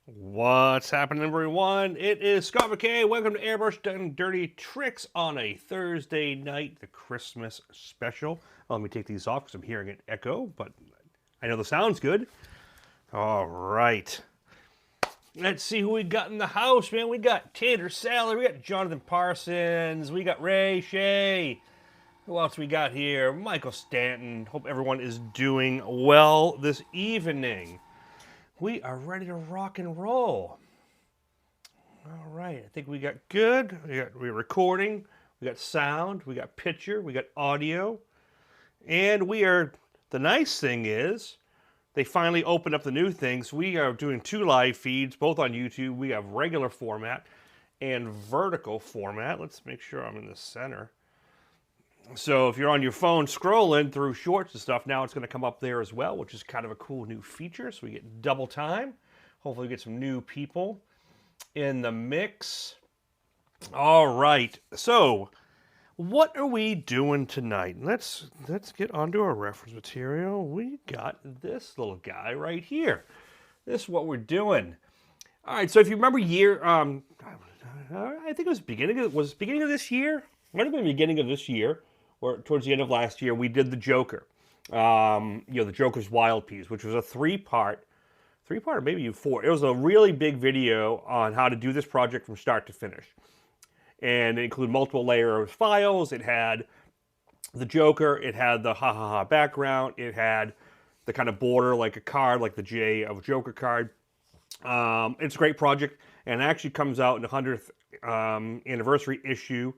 What's happening, everyone? It is Scott McKay. Welcome to Airbrush Done Dirty Tricks on a Thursday night, the Christmas special. Let me take these off because I'm hearing it echo, but I know the sound's good. All right. Let's see who we got in the house, man. We got Tanner Saller, we got Jonathan Parsons, we got Ray Shea. Who else we got here? Michael Stanton. Hope everyone is doing well this evening. We are ready to rock and roll. All right, I think we got good. We're recording. We got sound. We got picture. We got audio. And we are, the nice thing is, they finally opened up the new things. We are doing 2 live feeds, both on YouTube. We have regular format and vertical format. Let's make sure I'm in the center. So if you're on your phone scrolling through shorts and stuff, now it's going to come up there as well, which is kind of a cool new feature. So we get double time. Hopefully we get some new people in the mix. All right. So what are we doing tonight? Let's get onto our reference material. We got this little guy right here. This is what we're doing. All right. So if you remember I think it was beginning of this year. Might have been the beginning of this year, or towards the end of last year, we did the Joker. The Joker's Wild Piece, which was a three-part, or maybe 4. It was a really big video on how to do this project from start to finish. And it included multiple layers of files. It had the Joker. It had the ha-ha-ha background. It had the kind of border like a card, like the J of a Joker card. It's a great project, and it actually comes out in the 100th anniversary issue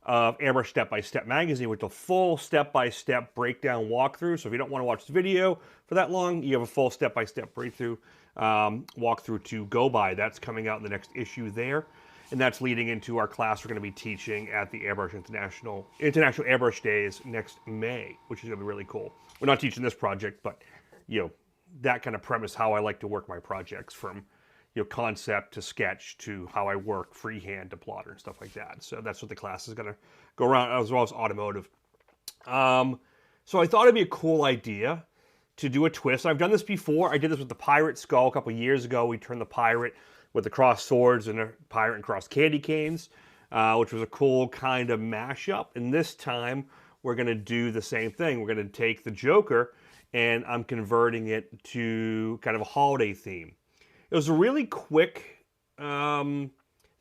of Airbrush Step-by-Step magazine with a full step-by-step breakdown walkthrough. So if you don't want to watch the video for that long, you have a full step-by-step breakthrough walkthrough to go by. That's coming out in the next issue there. And that's leading into our class we're going to be teaching at the Airbrush International Airbrush Days next May, which is going to be really cool. We're not teaching this project, but that kind of premise, how I like to work my projects from concept to sketch to how I work freehand to plotter and stuff like that. So that's what the class is going to go around, as well as automotive. So I thought it'd be a cool idea to do a twist. I've done this before. I did this with the pirate skull a couple years ago. We turned the pirate with the crossed swords and the pirate and crossed candy canes, which was a cool kind of mashup. And this time we're going to do the same thing. We're going to take the Joker and I'm converting it to kind of a holiday theme. It was a really quick thing.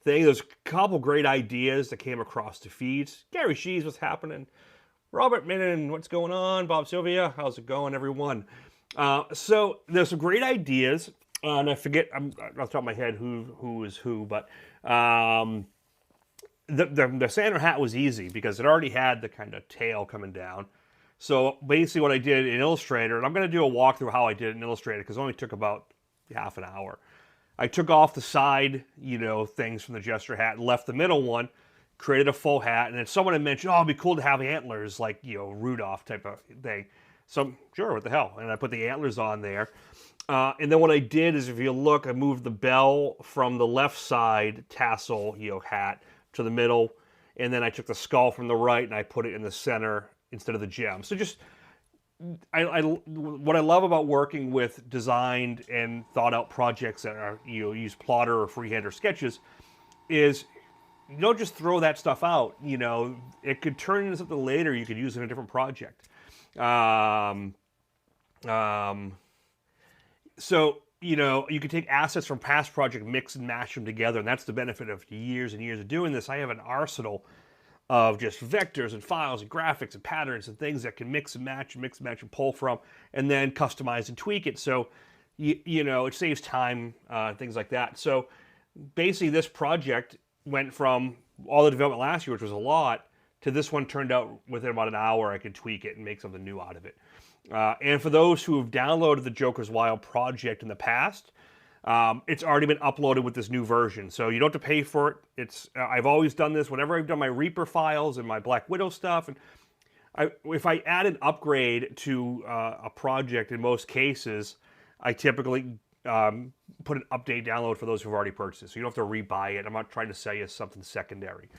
There's a couple great ideas that came across the feeds. Gary Shees, what's happening? Robert Minnan, what's going on? Bob Sylvia, how's it going, everyone? So there's some great ideas, and I forget off the top of my head who is who, but the Santa hat was easy because it already had the kind of tail coming down. So basically what I did in Illustrator, and I'm going to do a walkthrough how I did it in Illustrator because it only took about half an hour. I took off the side, things from the jester hat and left the middle one, created a full hat, and then someone had mentioned, oh, it'd be cool to have antlers like, Rudolph type of thing. So, sure, what the hell? And I put the antlers on there. And then what I did is, if you look, I moved the bell from the left side tassel, hat to the middle, and then I took the skull from the right and I put it in the center instead of the gem. So just what I love about working with designed and thought out projects that are use plotter or freehand or sketches is you don't just throw that stuff out. It could turn into something later you could use in a different project. So you could take assets from past projects, mix and mash them together, and that's the benefit of years and years of doing this. I have an arsenal of just vectors and files and graphics and patterns and things that can mix and match and pull from, and then customize and tweak it. So, it saves time, things like that. So basically this project went from all the development last year, which was a lot, to this one turned out within about an hour I could tweak it and make something new out of it. And for those who have downloaded the Joker's Wild project in the past, it's already been uploaded with this new version, so you don't have to pay for it. I've always done this whenever I've done my Reaper files and my Black Widow stuff. And if I add an upgrade to a project, in most cases, I typically put an update download for those who've already purchased it, so you don't have to rebuy it. I'm not trying to sell you something secondary.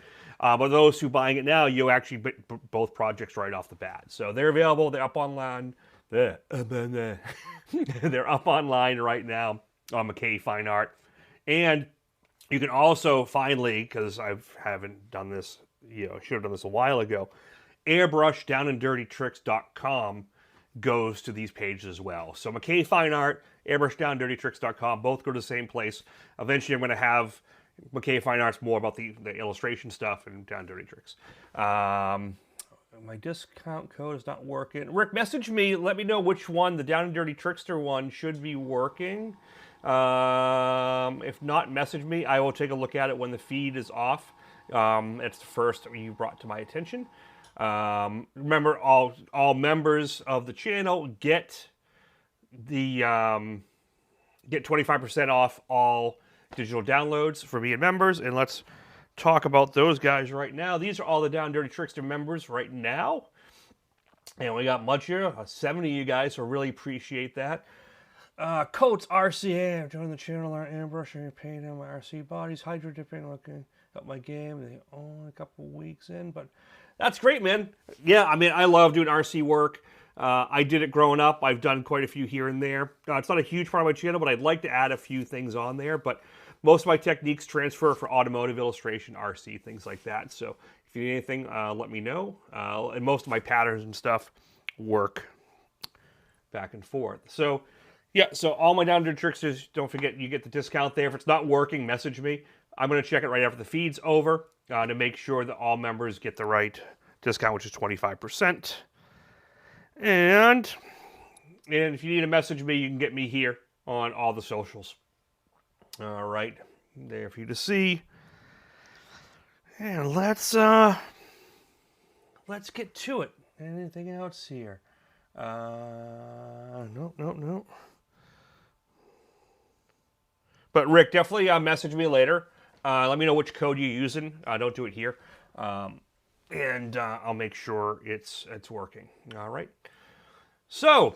But those who are buying it now, you actually both projects right off the bat. So they're available. They're up online. They're up online right now on McKay Fine Art. And you can also finally, because I haven't done this, I should have done this a while ago, Airbrush downanddirtytricks.com goes to these pages as well. So McKay Fine Art, Airbrush downanddirtytricks.com, both go to the same place. Eventually I'm going to have McKay Fine Arts more about the illustration stuff and Down Dirty Tricks. My discount code is not working. Rick, message me. Let me know which one, the Down and Dirty Trickster one, should be working. If not, message me. I will take a look at it when the feed is off. It's the first you brought to my attention. Remember, all members of the channel get the get 25% off all digital downloads for being members, and let's talk about those guys right now. These are all the Down Dirty Trickster members right now, and we got much here, 70 of you guys, so really appreciate that. Coats RCA, I've joined the channel, our airbrush and painting on my RC bodies, hydro dipping, looking up my game. They only a couple weeks in, but that's great, man. Yeah, I mean, I love doing RC work. I did it growing up. I've done quite a few here and there. It's not a huge part of my channel, but I'd like to add a few things on there. But most of my techniques transfer for automotive illustration, RC, things like that. So if you need anything, let me know. And most of my patterns and stuff work back and forth. So yeah, so all my Down Dirty Tricksters, don't forget you get the discount there. If it's not working, message me. I'm going to check it right after the feed's over to make sure that all members get the right discount, which is 25%. And if you need to message me, you can get me here on all the socials. All right, there for you to see. And let's get to it. Anything else here? No. But Rick, definitely message me later. Let me know which code you're using. Don't do it here. And I'll make sure it's working. All right. So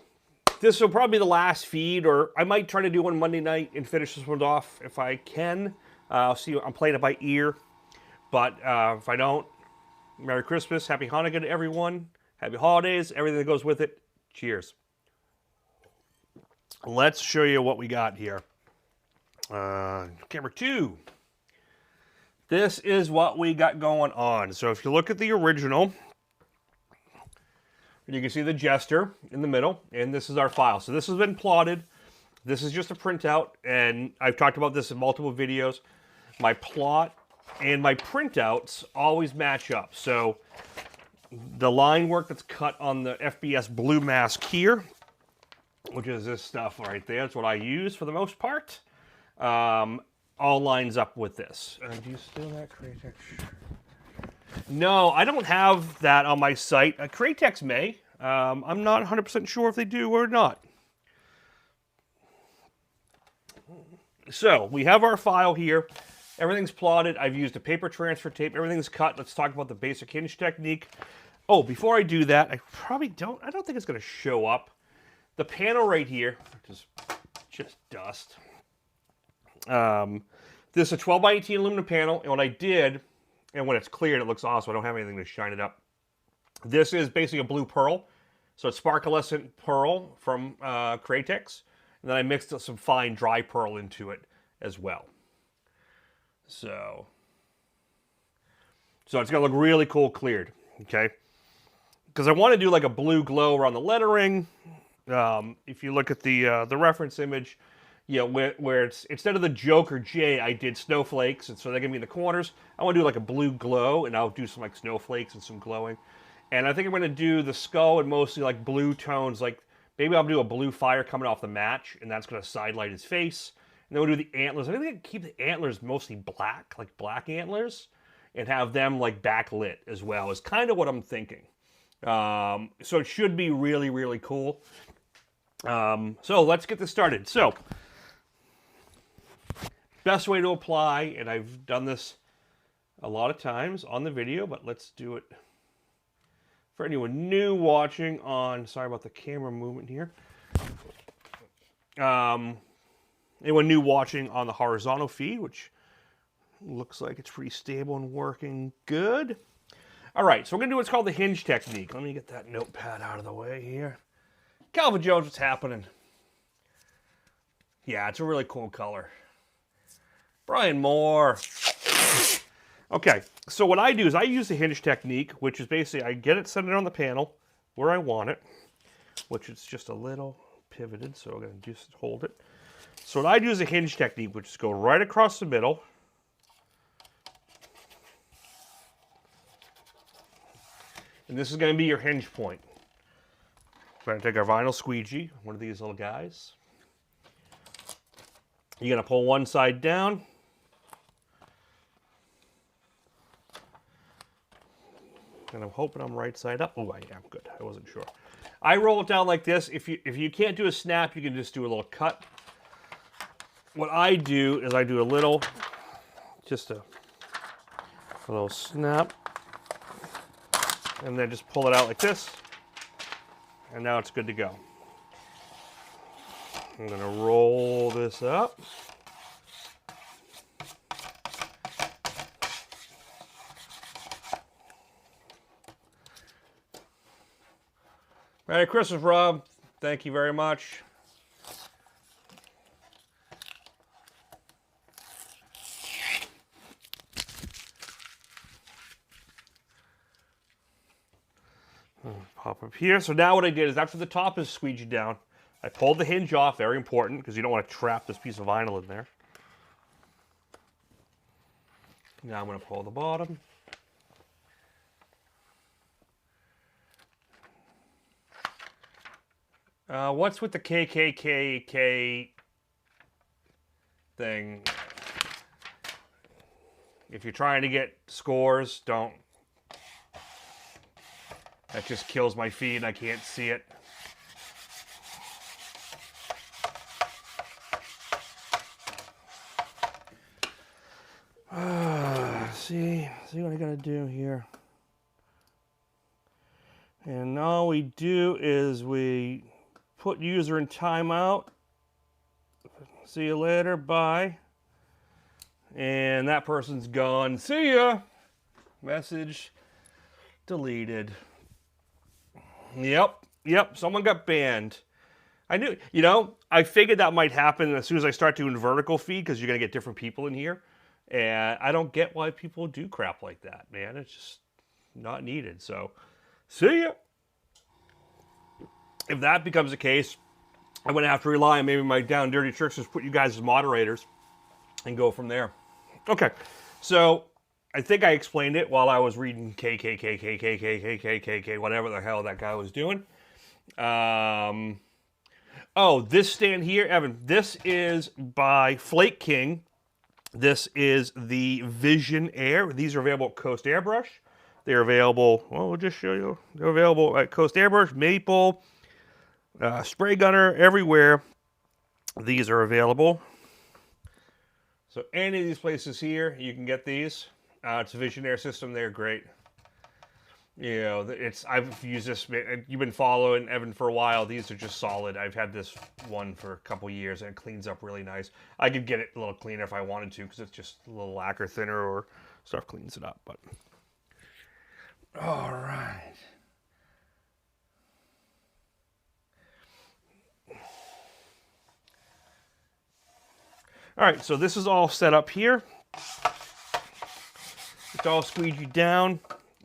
this will probably be the last feed, or I might try to do one Monday night and finish this one off if I can. I'll see. I'm playing it by ear. But if I don't, Merry Christmas, Happy Hanukkah to everyone. Happy holidays, everything that goes with it. Cheers. Let's show you what we got here. Camera 2. This is what we got going on. So if you look at the original, you can see the Jester in the middle, and this is our file. So this has been plotted. This is just a printout, and I've talked about this in multiple videos. My plot and my printouts always match up. So the line work that's cut on the FBS blue mask here, which is this stuff right there, that's what I use for the most part, all lines up with this. Do you steal that Createx? No, I don't have that on my site. Createx may. I'm not 100% sure if they do or not. So we have our file here. Everything's plotted. I've used a paper transfer tape. Everything's cut. Let's talk about the basic hinge technique. Oh, before I do that, I don't think it's going to show up. The panel right here, which is just dust. This is a 12 by 18 aluminum panel, and what I did, and when it's cleared, it looks awesome. I don't have anything to shine it up. This is basically a blue pearl. So it's sparklescent pearl from Createx. And then I mixed some fine dry pearl into it as well. So it's going to look really cool cleared, okay? Because I want to do like a blue glow around the lettering. If you look at the reference image, you know, where it's, instead of the Joker J, I did snowflakes, and so they're going to be in the corners. I want to do like a blue glow, and I'll do some like snowflakes and some glowing. And I think I'm going to do the skull and mostly like blue tones, like maybe I'll do a blue fire coming off the match, and that's going to sidelight his face. And then we'll do the antlers. I think I can keep the antlers mostly black, like black antlers, and have them like backlit as well, is kind of what I'm thinking. So it should be really, really cool. So let's get this started. So, best way to apply, and I've done this a lot of times on the video, but let's do it for anyone new watching on, sorry about the camera movement here. Anyone new watching on the horizontal feed, which looks like it's pretty stable and working good. All right, so we're going to do what's called the hinge technique. Let me get that notepad out of the way here. Calvin Jones, what's happening? Yeah, it's a really cool color. Brian Moore. Okay, so what I do is I use the hinge technique, which is basically I get it centered on the panel where I want it, which is just a little pivoted, so I'm going to just hold it. So what I do is a hinge technique, which is go right across the middle. And this is going to be your hinge point. We're going to take our vinyl squeegee, one of these little guys. You're going to pull one side down. And I'm hoping I'm right side up. Oh, I am. Good. I wasn't sure. I roll it down like this. If you can't do a snap, you can just do a little cut. What I do is I do a little, just a little snap. And then just pull it out like this. And now it's good to go. I'm going to roll this up. Merry Christmas, Rob. Thank you very much. Pop up here. So now what I did is after the top is squeegeed down, I pulled the hinge off, very important, because you don't want to trap this piece of vinyl in there. Now I'm going to pull the bottom. What's with the KKKK thing? If you're trying to get scores, don't. That just kills my feed. I can't see it. See what I gotta do here. And all we do is we put user in timeout. See you later, bye. And that person's gone. See ya. Message deleted. Yep, someone got banned. I knew, I figured that might happen as soon as I start doing vertical feed, because you're going to get different people in here. And I don't get why people do crap like that, man. It's just not needed. So, see ya. If that becomes the case, I'm going to have to rely on maybe my down dirty tricksters, put you guys as moderators, and go from there. Okay, so I think I explained it while I was reading KKKKKKKKK, whatever the hell that guy was doing. Oh, this stand here, Evan, this is by Flake King. This is the Vision Air. These are available at Coast Airbrush. They're available, well, we'll just show you. They're available at Coast Airbrush, Maple, Spray Gunner, everywhere. These are available. So any of these places here, you can get these. It's a Vision Air system. They're great. I've used this. You've been following Evan for a while. These are just solid. I've had this one for a couple years, and it cleans up really nice. I could get it a little cleaner if I wanted to, because it's just a little lacquer thinner or stuff cleans it up. But all right. All right, so this is all set up here. It's all squeegeed down.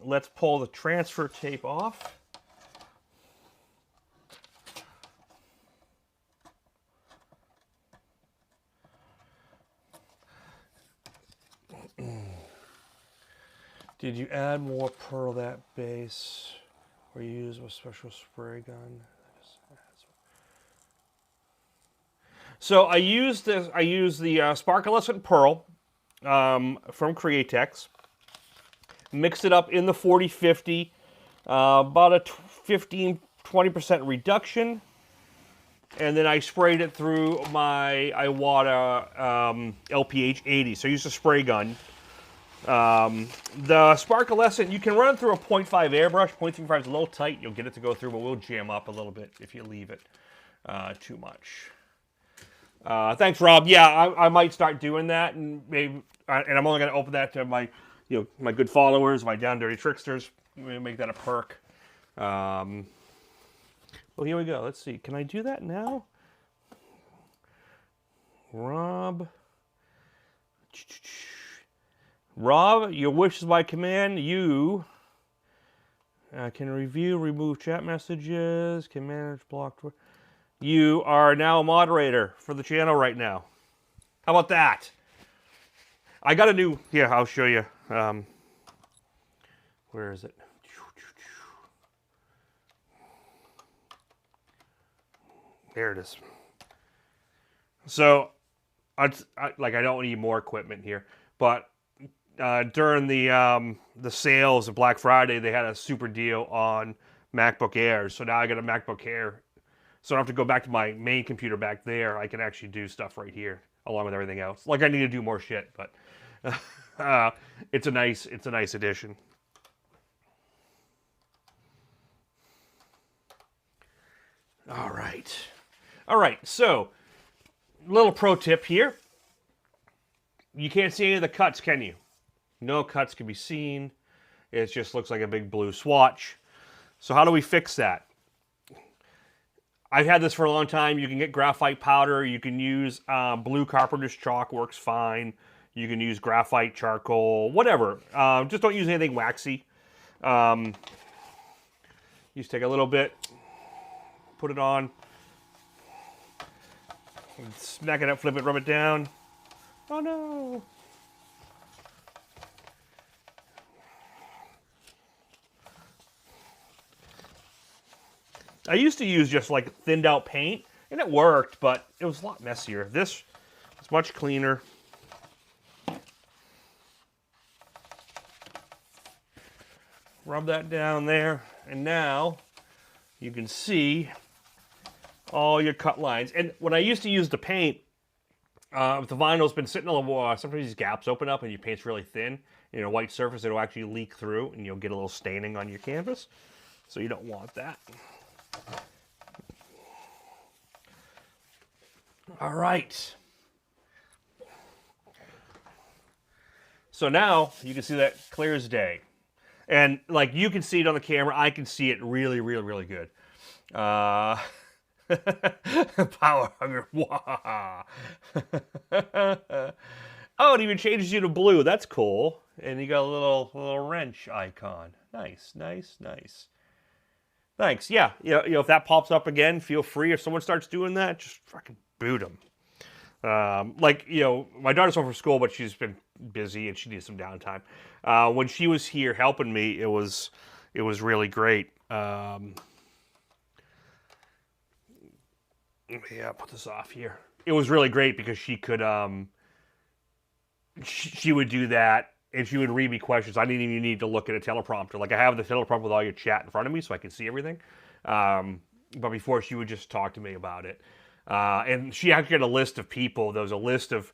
Let's pull the transfer tape off. Did you add more pearl that base or use a special spray gun? So I used the Sparkalescent Pearl from Createx. Mixed it up in the 40-50, about a 15-20% reduction, and then I sprayed it through my Iwata LPH 80. So I used a spray gun. The Sparkalescent, you can run through a 0.5 airbrush. 0.35 is a little tight. You'll get it to go through, but we'll jam up a little bit if you leave it too much. Thanks, Rob. Yeah, I might start doing that, and maybe, and I'm only going to open that to my, my good followers, my down dirty tricksters. Maybe make that a perk. Well, here we go. Let's see. Can I do that now? Rob, Rob, your wish is my command. You can review, remove chat messages, can manage blocked. You are now a moderator for the channel right now. How about that? I got a new, here, I'll show you. Where is it? There it is. So, I don't need more equipment here, but during the sales of Black Friday, they had a super deal on MacBook Airs. So now I got a MacBook Air, so I don't have to go back to my main computer back there. I can actually do stuff right here along with everything else. Like I need to do more shit, but it's a nice addition. All right. So, little pro tip here. You can't see any of the cuts, can you? No cuts can be seen. It just looks like a big blue swatch. So how do we fix that? I've had this for a long time. You can get graphite powder. You can use blue carpenter's chalk, works fine. You can use graphite charcoal, whatever. Just don't use anything waxy. You just take a little bit, put it on, smack it up, flip it, rub it down. Oh no! I used to use just like thinned out paint, and it worked, but it was a lot messier. This is much cleaner. Rub that down there, and now you can see all your cut lines. And when I used to use the paint, if the vinyl's been sitting a little while, sometimes these gaps open up and your paint's really thin. A white surface, it'll actually leak through, and you'll get a little staining on your canvas. So you don't want that. All right. So now you can see that clear as day. And like you can see it on the camera, I can see it really, really, really good. Power hugger. Oh, it even changes you to blue. That's cool. And you got a little wrench icon. Nice. Thanks. Yeah, if that pops up again, feel free. If someone starts doing that, just fucking boot them. My daughter's home from school, but she's been busy and she needs some downtime. When she was here helping me, it was really great. Put this off here. It was really great because she could, she would do that and she would read me questions. I didn't even need to look at a teleprompter. Like I have the teleprompter with all your chat in front of me so I can see everything. But before she would just talk to me about it. And she actually had a list of people. There was a list of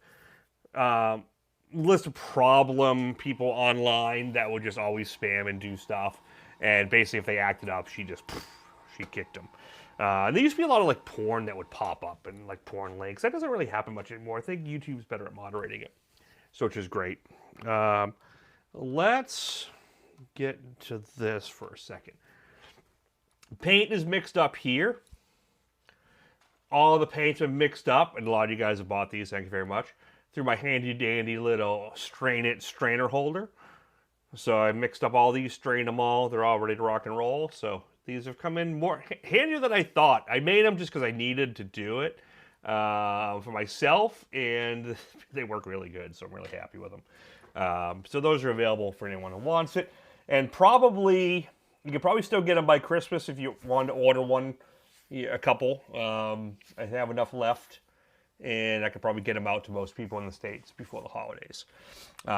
problem people online that would just always spam and do stuff. And basically, if they acted up, she kicked them. And there used to be a lot of like porn that would pop up and like porn links. That doesn't really happen much anymore. I think YouTube's better at moderating it, so which is great. Let's get to this for a second. Paint is mixed up here. All the paints have mixed up, and a lot of you guys have bought these, thank you very much, through my handy-dandy little strainer holder. So I mixed up all these, strained them all. They're all ready to rock and roll. So these have come in more handier than I thought. I made them just because I needed to do it for myself, and they work really good, so I'm really happy with them. So those are available for anyone who wants it. And you can probably still get them by Christmas if you want to order one. A couple. I have enough left, and I could probably get them out to most people in the States before the holidays.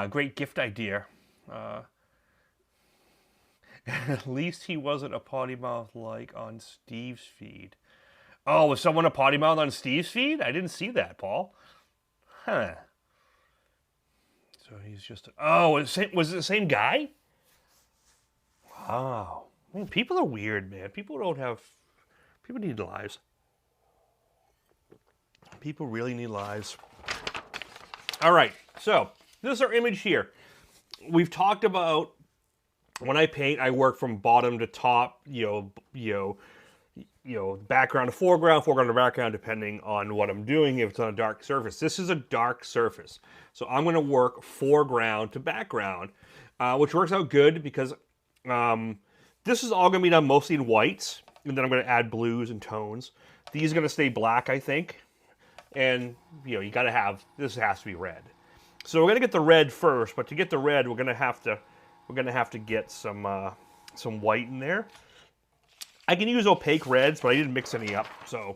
Great gift idea. At least he wasn't a potty mouth like on Steve's feed. Oh, was someone a potty mouth on Steve's feed? I didn't see that, Paul. Huh. So he's just... was it the same guy? Wow. I mean, people are weird, man. People need lives. People really need lives. All right, so this is our image here. We've talked about when I paint, I work from bottom to top, background to foreground, foreground to background, depending on what I'm doing, if it's on a dark surface. This is a dark surface. So I'm going to work foreground to background, which works out good because this is all going to be done mostly in whites, and then I'm going to add blues and tones. These are going to stay black, I think. And, you got to have, this has to be red. So we're going to get the red first, but to get the red, we're going to have to get some white in there. I can use opaque reds, but I didn't mix any up, so.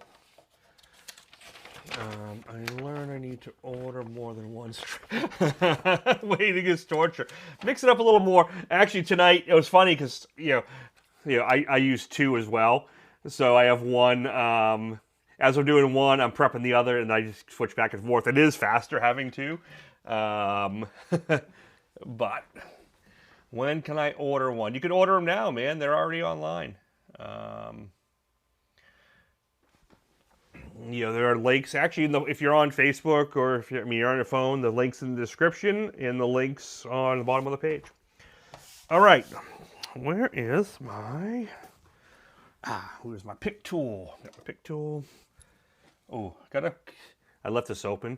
I learned I need to order more than one. Waiting is torture. Mix it up a little more. Actually, tonight, it was funny because, I use two as well. So I have one, as I'm doing one, I'm prepping the other, and I just switch back and forth. It is faster having two. But when can I order one? You can order them now, man. They're already online. There are links actually if you're on Facebook or if you're on your phone, the links in the description and the links on the bottom of the page. All right, where is my pick tool? Got my pick tool. Oh, I left this open.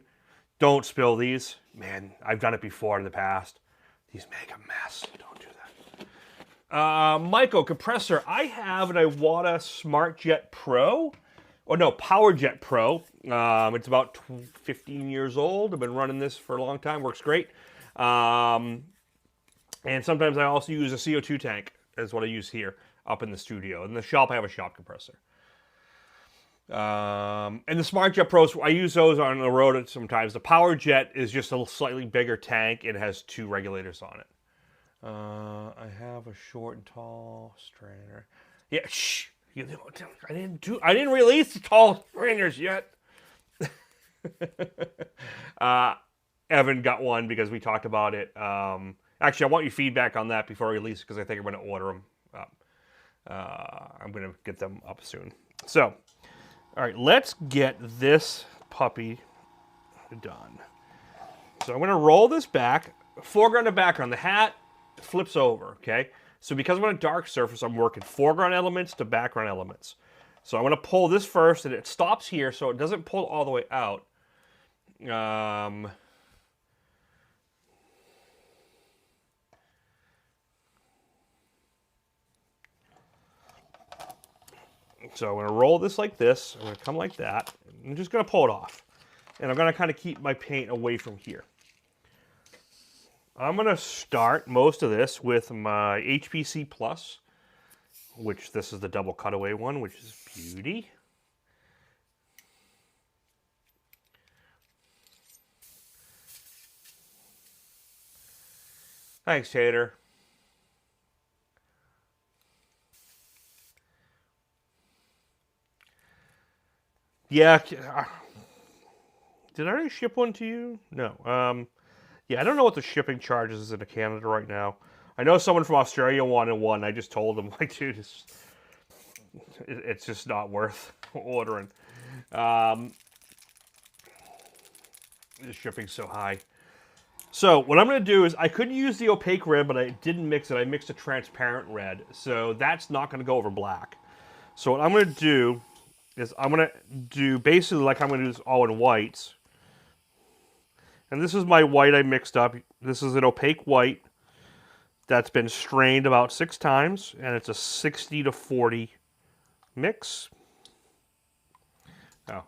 Don't spill these, man. I've done it before in the past. These make a mess. Don't do that. Micro compressor. I have an Iwata SmartJet Pro. PowerJet Pro. It's about 15 years old. I've been running this for a long time. Works great. And sometimes I also use a CO2 tank. Is what I use here up in the studio. In the shop, I have a shop compressor. And the SmartJet Pros, I use those on the road sometimes. The PowerJet is just a slightly bigger tank. It has two regulators on it. I have a short and tall strainer. Yeah, shh. I didn't release the tall strainers yet. Evan got one because we talked about it. Actually, I want your feedback on that before I release it because I think I'm going to order them up. I'm going to get them up soon. So, all right, let's get this puppy done. So I'm going to roll this back, foreground to background. The hat flips over, okay? So because I'm on a dark surface, I'm working foreground elements to background elements. So I'm going to pull this first, and it stops here, so it doesn't pull all the way out. So I'm going to roll this like this. I'm going to come like that. I'm just going to pull it off. And I'm going to kind of keep my paint away from here. I'm going to start most of this with my HPC Plus, which this is the double cutaway one, which is beauty. Thanks, Tater. Yeah. Did I already ship one to you? No. Yeah, I don't know what the shipping charges is in Canada right now. I know someone from Australia wanted one. I just told them, like, dude, it's just not worth ordering. The shipping's so high. So what I'm going to do is, I could use the opaque red, but I didn't mix it. I mixed a transparent red. So that's not going to go over black. So what I'm going to do is I'm going to do basically like I'm going to do this all in whites. And this is my white I mixed up. This is an opaque white that's been strained about 6 times, and it's a 60-40 mix. Oh,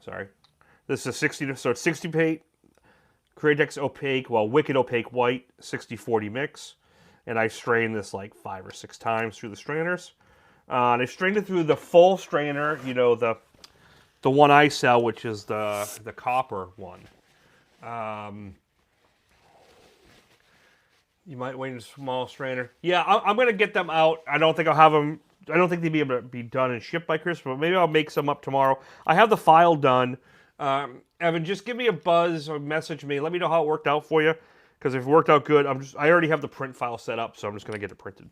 sorry. This is 60, so it's 60 paint, Createx opaque, Wicked opaque white, 60-40 mix. And I strained this like 5 or 6 times through the strainers. And I strained it through the full strainer, the one I sell, which is the copper one. You might wait a small strainer. Yeah, I'm going to get them out. I don't think I'll have them. I don't think they'll be able to be done and shipped by Christmas, but maybe I'll make some up tomorrow. I have the file done. Evan, just give me a buzz or message me. Let me know how it worked out for you. Because if it worked out good, I already have the print file set up, so I'm just going to get it printed.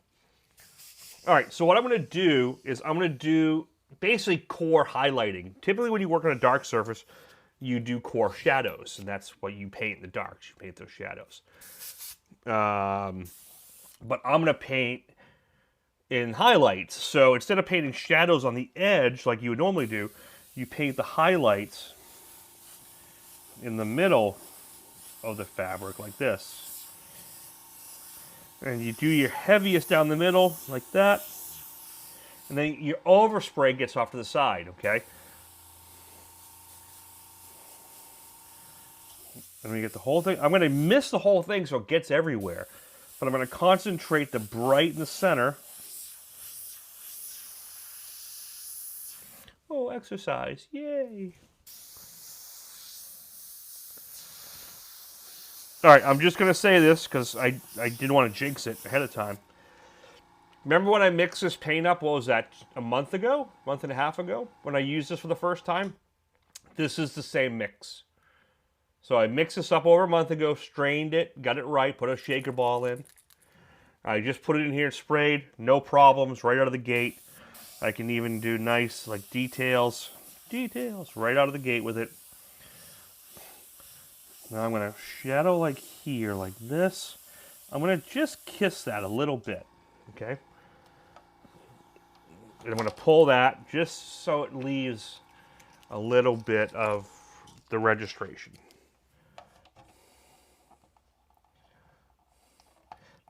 All right, so what I'm going to do is I'm going to do basically core highlighting. Typically when you work on a dark surface, you do core shadows, and that's what you paint in the darks. You paint those shadows. But I'm going to paint in highlights. So instead of painting shadows on the edge like you would normally do, you paint the highlights in the middle of the fabric like this. And you do your heaviest down the middle like that. And then your overspray gets off to the side, okay? And we get the whole thing. I'm going to miss the whole thing so it gets everywhere. But I'm going to concentrate the bright in the center. Oh, exercise. Yay. All right, I'm just going to say this because I didn't want to jinx it ahead of time. Remember when I mixed this paint up, what was that, a month ago? Month and a half ago? When I used this for the first time? This is the same mix. So I mixed this up over a month ago, strained it, got it right, put a shaker ball in. I just put it in here and sprayed, no problems, right out of the gate. I can even do nice, like, details right out of the gate with it. Now I'm going to shadow like here, like this. I'm going to just kiss that a little bit, okay? And I'm going to pull that just so it leaves a little bit of the registration.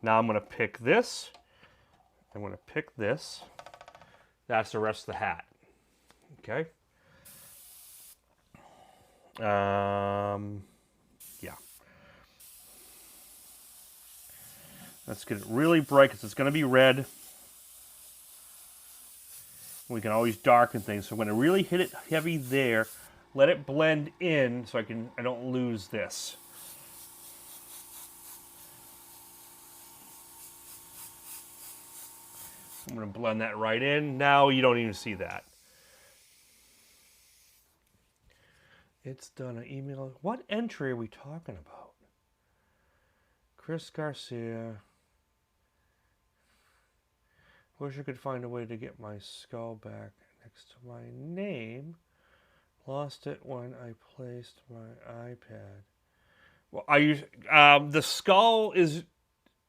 Now I'm going to pick this. I'm going to pick this. That's the rest of the hat. Okay? Yeah. Let's get it really bright because it's going to be red. We can always darken things. So I'm going to really hit it heavy there. Let it blend in so I don't lose this. I'm going to blend that right in. Now you don't even see that. It's done. An email. What entry are we talking about? Chris Garcia. Wish I could find a way to get my skull back next to my name. Lost it when I placed my iPad. Well, the skull is,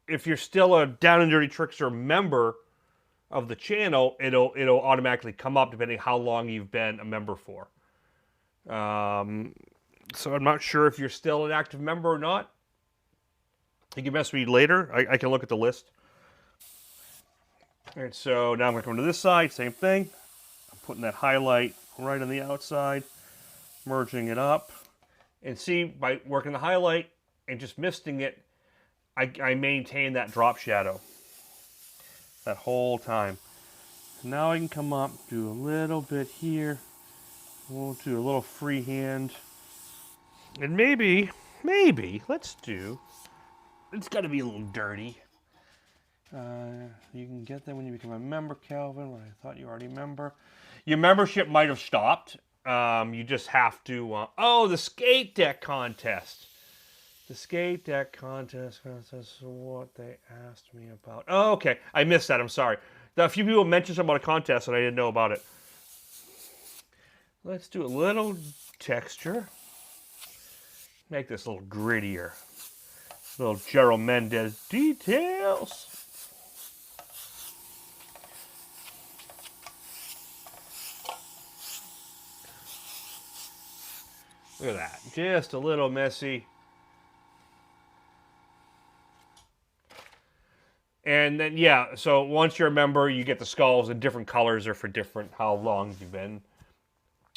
if you're still a Down and Dirty Trickster member of the channel, it'll automatically come up depending how long you've been a member for. So I'm not sure if you're still an active member or not. You can message me later. I can look at the list. All right, so now I'm going to come to this side, same thing. I'm putting that highlight right on the outside, merging it up. And see, by working the highlight and just misting it, I maintain that drop shadow that whole time. Now I can come up, do a little bit here. We'll do a little freehand. And maybe, let's do, it's got to be a little dirty. You can get them when you become a member, Calvin. When I thought you were already a member. Your membership might have stopped. You just have to, oh, the skate deck contest. The skate deck contest, that's what they asked me about. Oh, okay. I missed that. I'm sorry. A few people mentioned something about a contest and I didn't know about it. Let's do a little texture. Make this a little grittier. Little Gerald Mendez details. Look at that. Just a little messy. And then, yeah, so once you're a member, you get the skulls in different colors or for different how long you've been.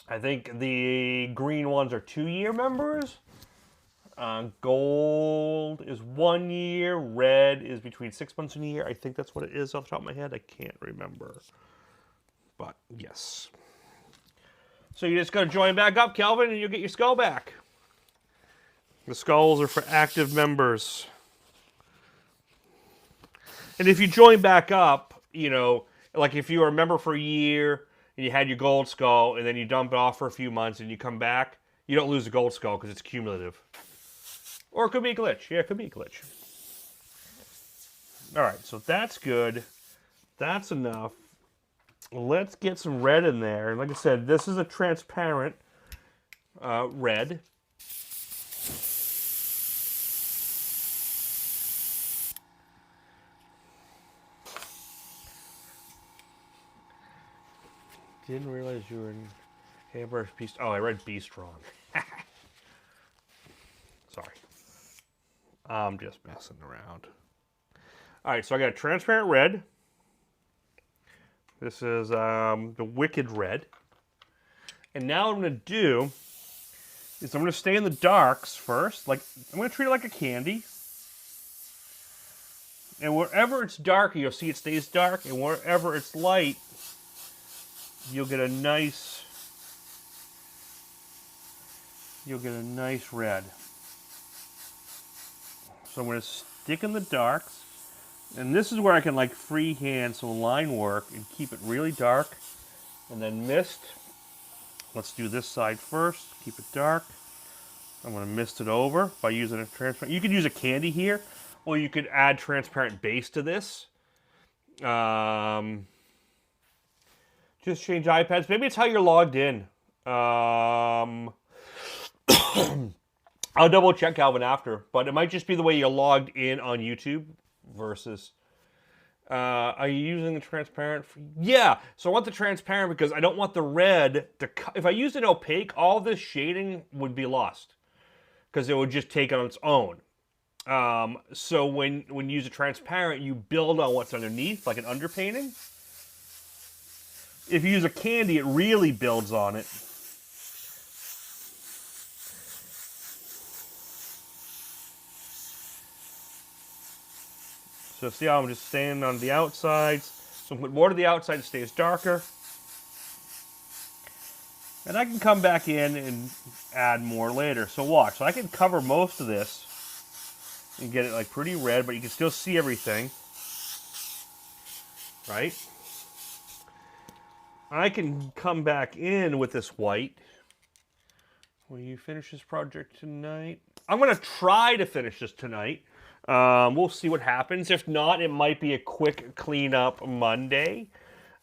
I think the green ones are 2-year members. Gold is 1 year. Red is between 6 months and a year. I think that's what it is off the top of my head. I can't remember. But, yes. So you just got to join back up, Kelvin, and you'll get your skull back. The skulls are for active members. And if you join back up, you know, like if you were a member for a year and you had your gold skull and then you dump it off for a few months and you come back, you don't lose the gold skull because it's cumulative. Or it could be a glitch. Yeah, it could be a glitch. All right, so that's good. That's enough. Let's get some red in there. Like I said, this is a transparent red. Didn't realize you were in Airbrush Beast. Oh, I read Beast wrong. Sorry. I'm just messing around. All right, so I got a transparent red. This is the Wicked Red. And now what I'm going to do is I'm going to stay in the darks first. Like, I'm going to treat it like a candy. And wherever it's dark, you'll see it stays dark. And wherever it's light, you'll get a nice red. So I'm going to stick in the darks. And this is where I can like freehand some line work and keep it really dark. And then mist. Let's do this side first. Keep it dark. I'm going to mist it over by using a transparent. You could use a candy here, or you could add transparent base to this. Just change iPads. Maybe it's how you're logged in. I'll double check Calvin after, but it might just be the way you're logged in on YouTube versus. Are you using the transparent? Yeah, so I want the transparent because I don't want the red to. If I used an opaque, all this shading would be lost because it would just take on its own. So when you use a transparent, you build on what's underneath, like an underpainting. If you use a candy, it really builds on it. So see how I'm just staying on the outsides. So put more to the outside, it stays darker. And I can come back in and add more later. So watch. So I can cover most of this and get it like pretty red, but you can still see everything. Right? I can come back in with this white. Will you finish this project tonight? I'm going to try to finish this tonight. We'll see what happens. If not, it might be a quick cleanup Monday.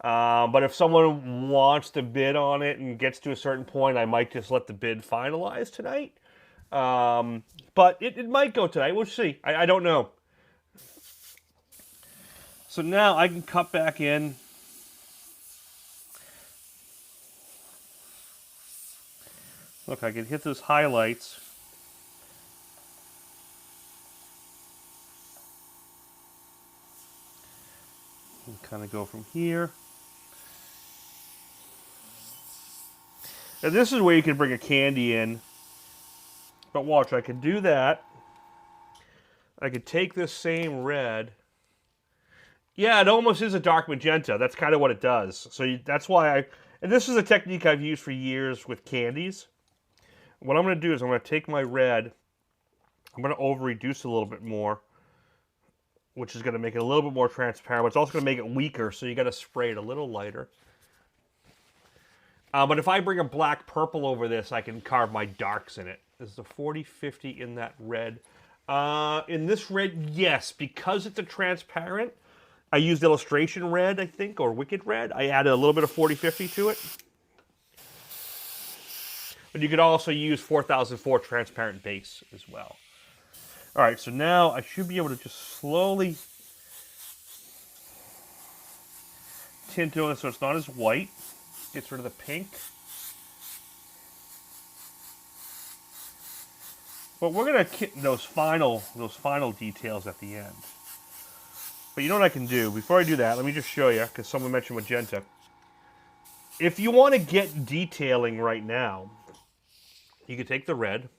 But if someone wants to bid on it and gets to a certain point, I might just let the bid finalize tonight. But it might go tonight. We'll see. I don't know. So now I can cut back in. Look, I can hit those highlights. And kind of go from here. And this is where you can bring a candy in. But watch, I can do that. I could take this same red. Yeah, it almost is a dark magenta. That's kind of what it does. So that's why and this is a technique I've used for years with candies. What I'm going to do is I'm going to take my red. I'm going to over-reduce a little bit more, which is going to make it a little bit more transparent, but it's also going to make it weaker, so you got to spray it a little lighter. But if I bring a black purple over this, I can carve my darks in it. This is a 40-50 in that red. In this red, yes, because it's a transparent, I used illustration red, I think, or wicked red. I added a little bit of 40-50 to it. But you could also use 4004 transparent base as well. All right, so now I should be able to just slowly tint it so it's not as white. Gets rid of the pink. But we're gonna get those final details at the end. But you know what I can do? Before I do that, let me just show you, because someone mentioned magenta. If you want to get detailing right now, you can take the red.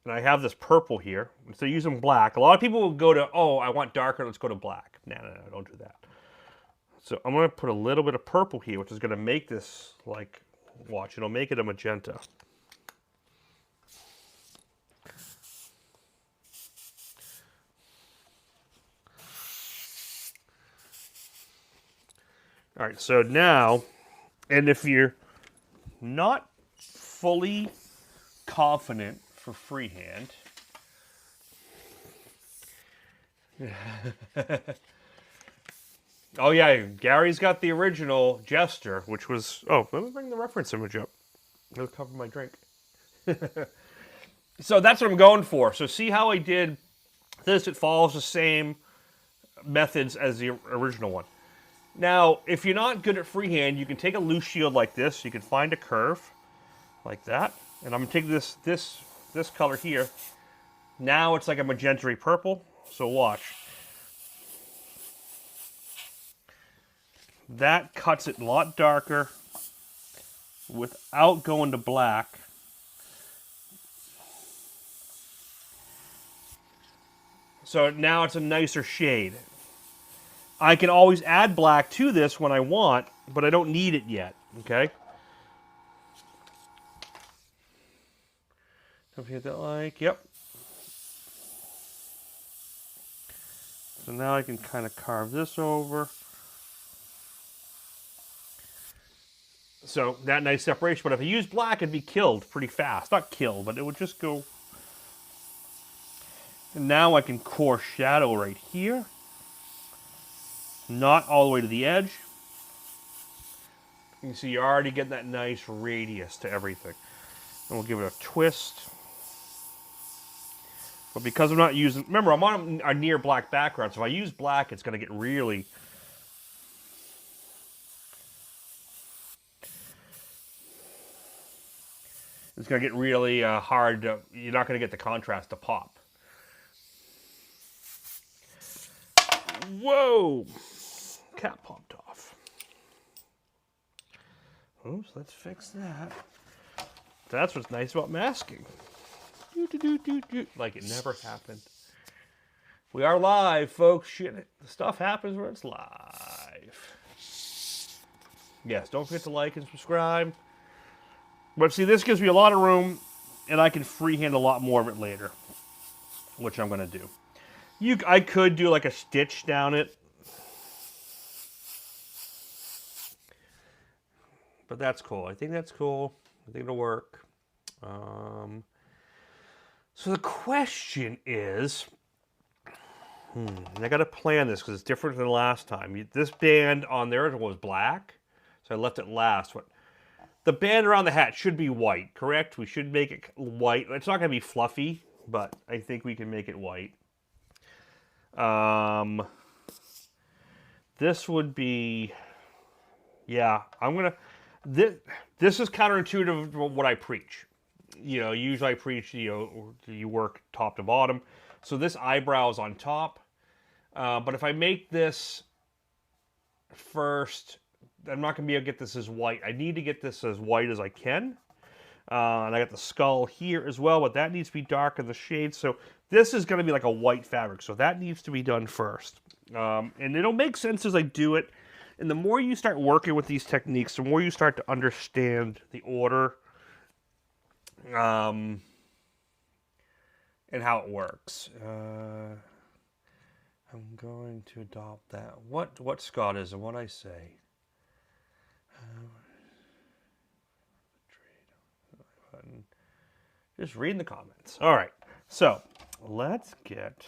And I have this purple here. So using black. A lot of people will go to, oh, I want darker, let's go to black. No, don't do that. So I'm going to put a little bit of purple here, which is going to make this, like, watch, it'll make it a magenta. All right, so now, and if you're not fully confident for freehand, oh yeah, Gary's got the original Jester, which was, oh, let me bring the reference image up. It'll cover my drink. So that's what I'm going for. So see how I did, this, it follows the same methods as the original one. Now, if you're not good at freehand, you can take a loose shield like this. You can find a curve like that. And I'm gonna take this color here. Now it's like a magenta purple. So watch. That cuts it a lot darker without going to black. So now it's a nicer shade. I can always add black to this when I want, but I don't need it yet, okay? Don't forget that like, yep. So now I can kind of carve this over. So that nice separation, but if I use black, it'd be killed pretty fast. Not killed, but it would just go. And now I can core shadow right here. Not all the way to the edge. You can see you're already getting that nice radius to everything. And we'll give it a twist. But because I'm not using, remember I'm on a near black background, so if I use black, it's going to get really, hard. You're not going to get the contrast to pop. Whoa! Cap popped off. Oops, let's fix that. That's what's nice about masking. Like it never happened. We are live, folks. Shit, the stuff happens when it's live. Yes, don't forget to like and subscribe. But see, this gives me a lot of room, and I can freehand a lot more of it later, which I'm going to do. I could do like a stitch down it, but that's cool. I think that's cool. I think it'll work. So the question is, I got to plan this because it's different than last time. This band on there was black, so I left it last. But the band around the hat should be white, correct? We should make it white. It's not going to be fluffy, but I think we can make it white. This would be, yeah, this is counterintuitive to what I preach. You know, usually I preach, you work top to bottom. So this eyebrow is on top. But if I make this first, I'm not going to be able to get this as white. I need to get this as white as I can. And I got the skull here as well, but that needs to be dark in the shade. So this is going to be like a white fabric. So that needs to be done first. And it'll make sense as I do it. And the more you start working with these techniques, the more you start to understand the order and how it works. I'm going to adopt that. What Scott is and what I say. Just reading the comments. All right, so let's get.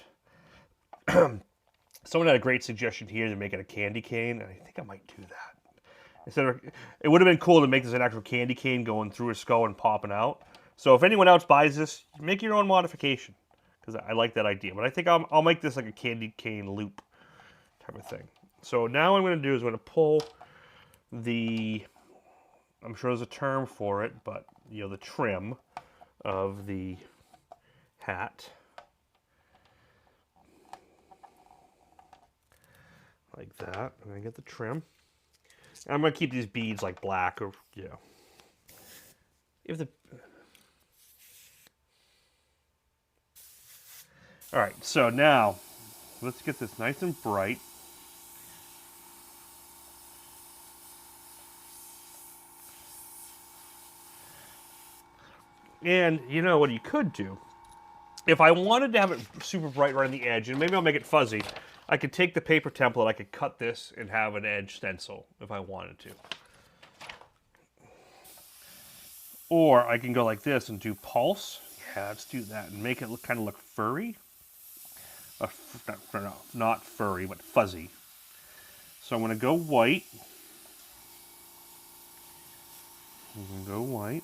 Someone had a great suggestion here to make it a candy cane, and I think I might do that. It would have been cool to make this an actual candy cane going through his skull and popping out. So if anyone else buys this, make your own modification, because I like that idea. But I think I'll make this like a candy cane loop type of thing. So now what I'm going to do is I'm going to pull the, I'm sure there's a term for it, but the trim of the hat. Like that. I'm going to get the trim. And I'm going to keep these beads like black or, if the... All right, so now let's get this nice and bright. And you know what you could do? If I wanted to have it super bright right on the edge, and maybe I'll make it fuzzy, I could take the paper template, I could cut this and have an edge stencil if I wanted to. Or I can go like this and do pulse. Yeah, let's do that and make it kind of look furry. Not furry, but fuzzy. So I'm going to go white. I'm going to go white.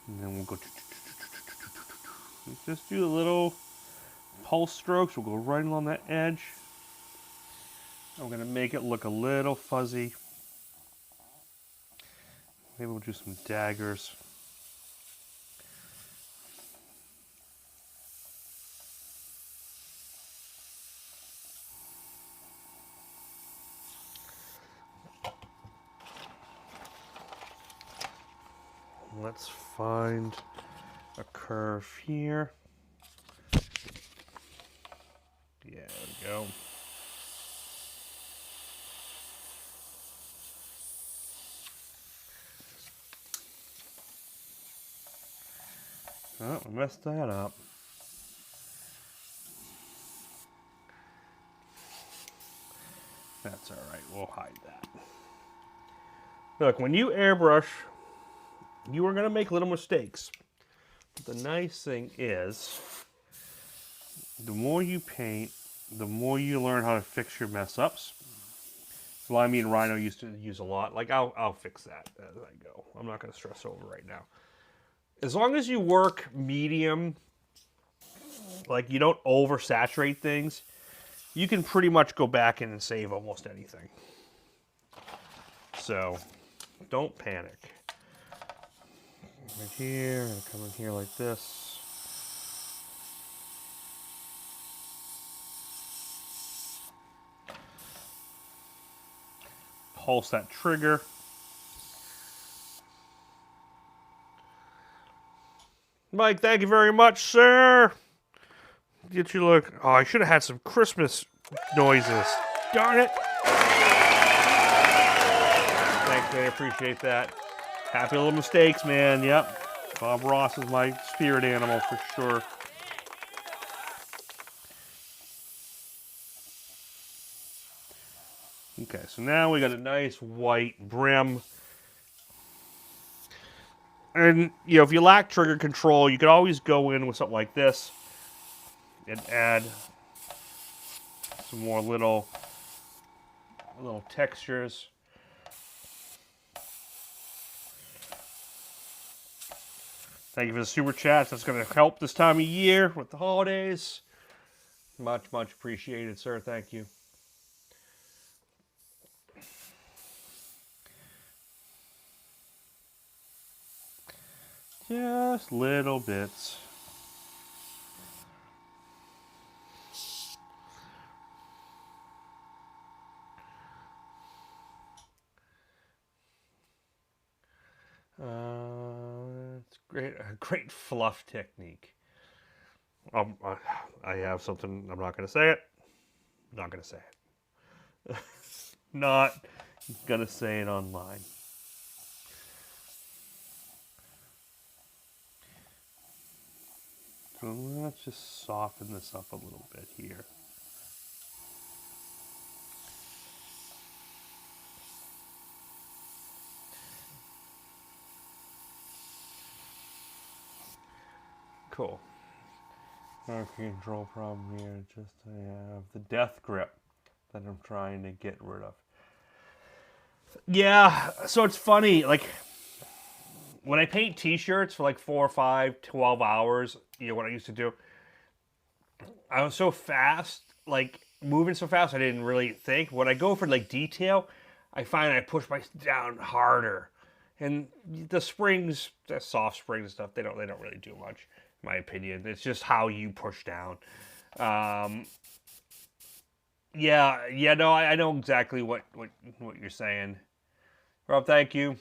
And then we'll go. Just do a little pulse strokes. We'll go right along that edge. I'm going to make it look a little fuzzy. Maybe we'll do some daggers. Let's find a curve here. Yeah, there we go. Oh, we messed that up. That's all right. We'll hide that. Look, when you airbrush, you are going to make little mistakes. But the nice thing is, the more you paint, the more you learn how to fix your mess ups. Well, I mean, Rhino used to use a lot. Like, I'll fix that as I go. I'm not going to stress over right now. As long as you work medium, like you don't oversaturate things, you can pretty much go back in and save almost anything. So, don't panic. Right here, I'm going to come in here like this. Pulse that trigger. Mike, thank you very much, sir. Get you look. Oh, I should have had some Christmas noises. Darn it. Thanks, man. I appreciate that. Happy little mistakes, man. Yep. Bob Ross is my spirit animal for sure. Okay, so now we got a nice white brim. And, you know, if you lack trigger control, you could always go in with something like this and add some more little textures. Thank you for the super chats. That's going to help this time of year with the holidays. Much, much appreciated, sir. Thank you. Just little bits. It's great, a great fluff technique. I have something. I'm not going to say it. Not going to say it. Not going to say it online. So let's just soften this up a little bit here. Cool. Okay, control problem here. Just I have the death grip that I'm trying to get rid of. Yeah, so it's funny, like when I paint t-shirts for like 4 or 5, 12 hours, you know what I used to do? I was so fast, like moving so fast I didn't really think. When I go for like detail, I find I push my down harder. And the springs, the soft springs and stuff, they don't really do much. My opinion. It's just how you push down. No, I know exactly what you're saying. Rob, thank you.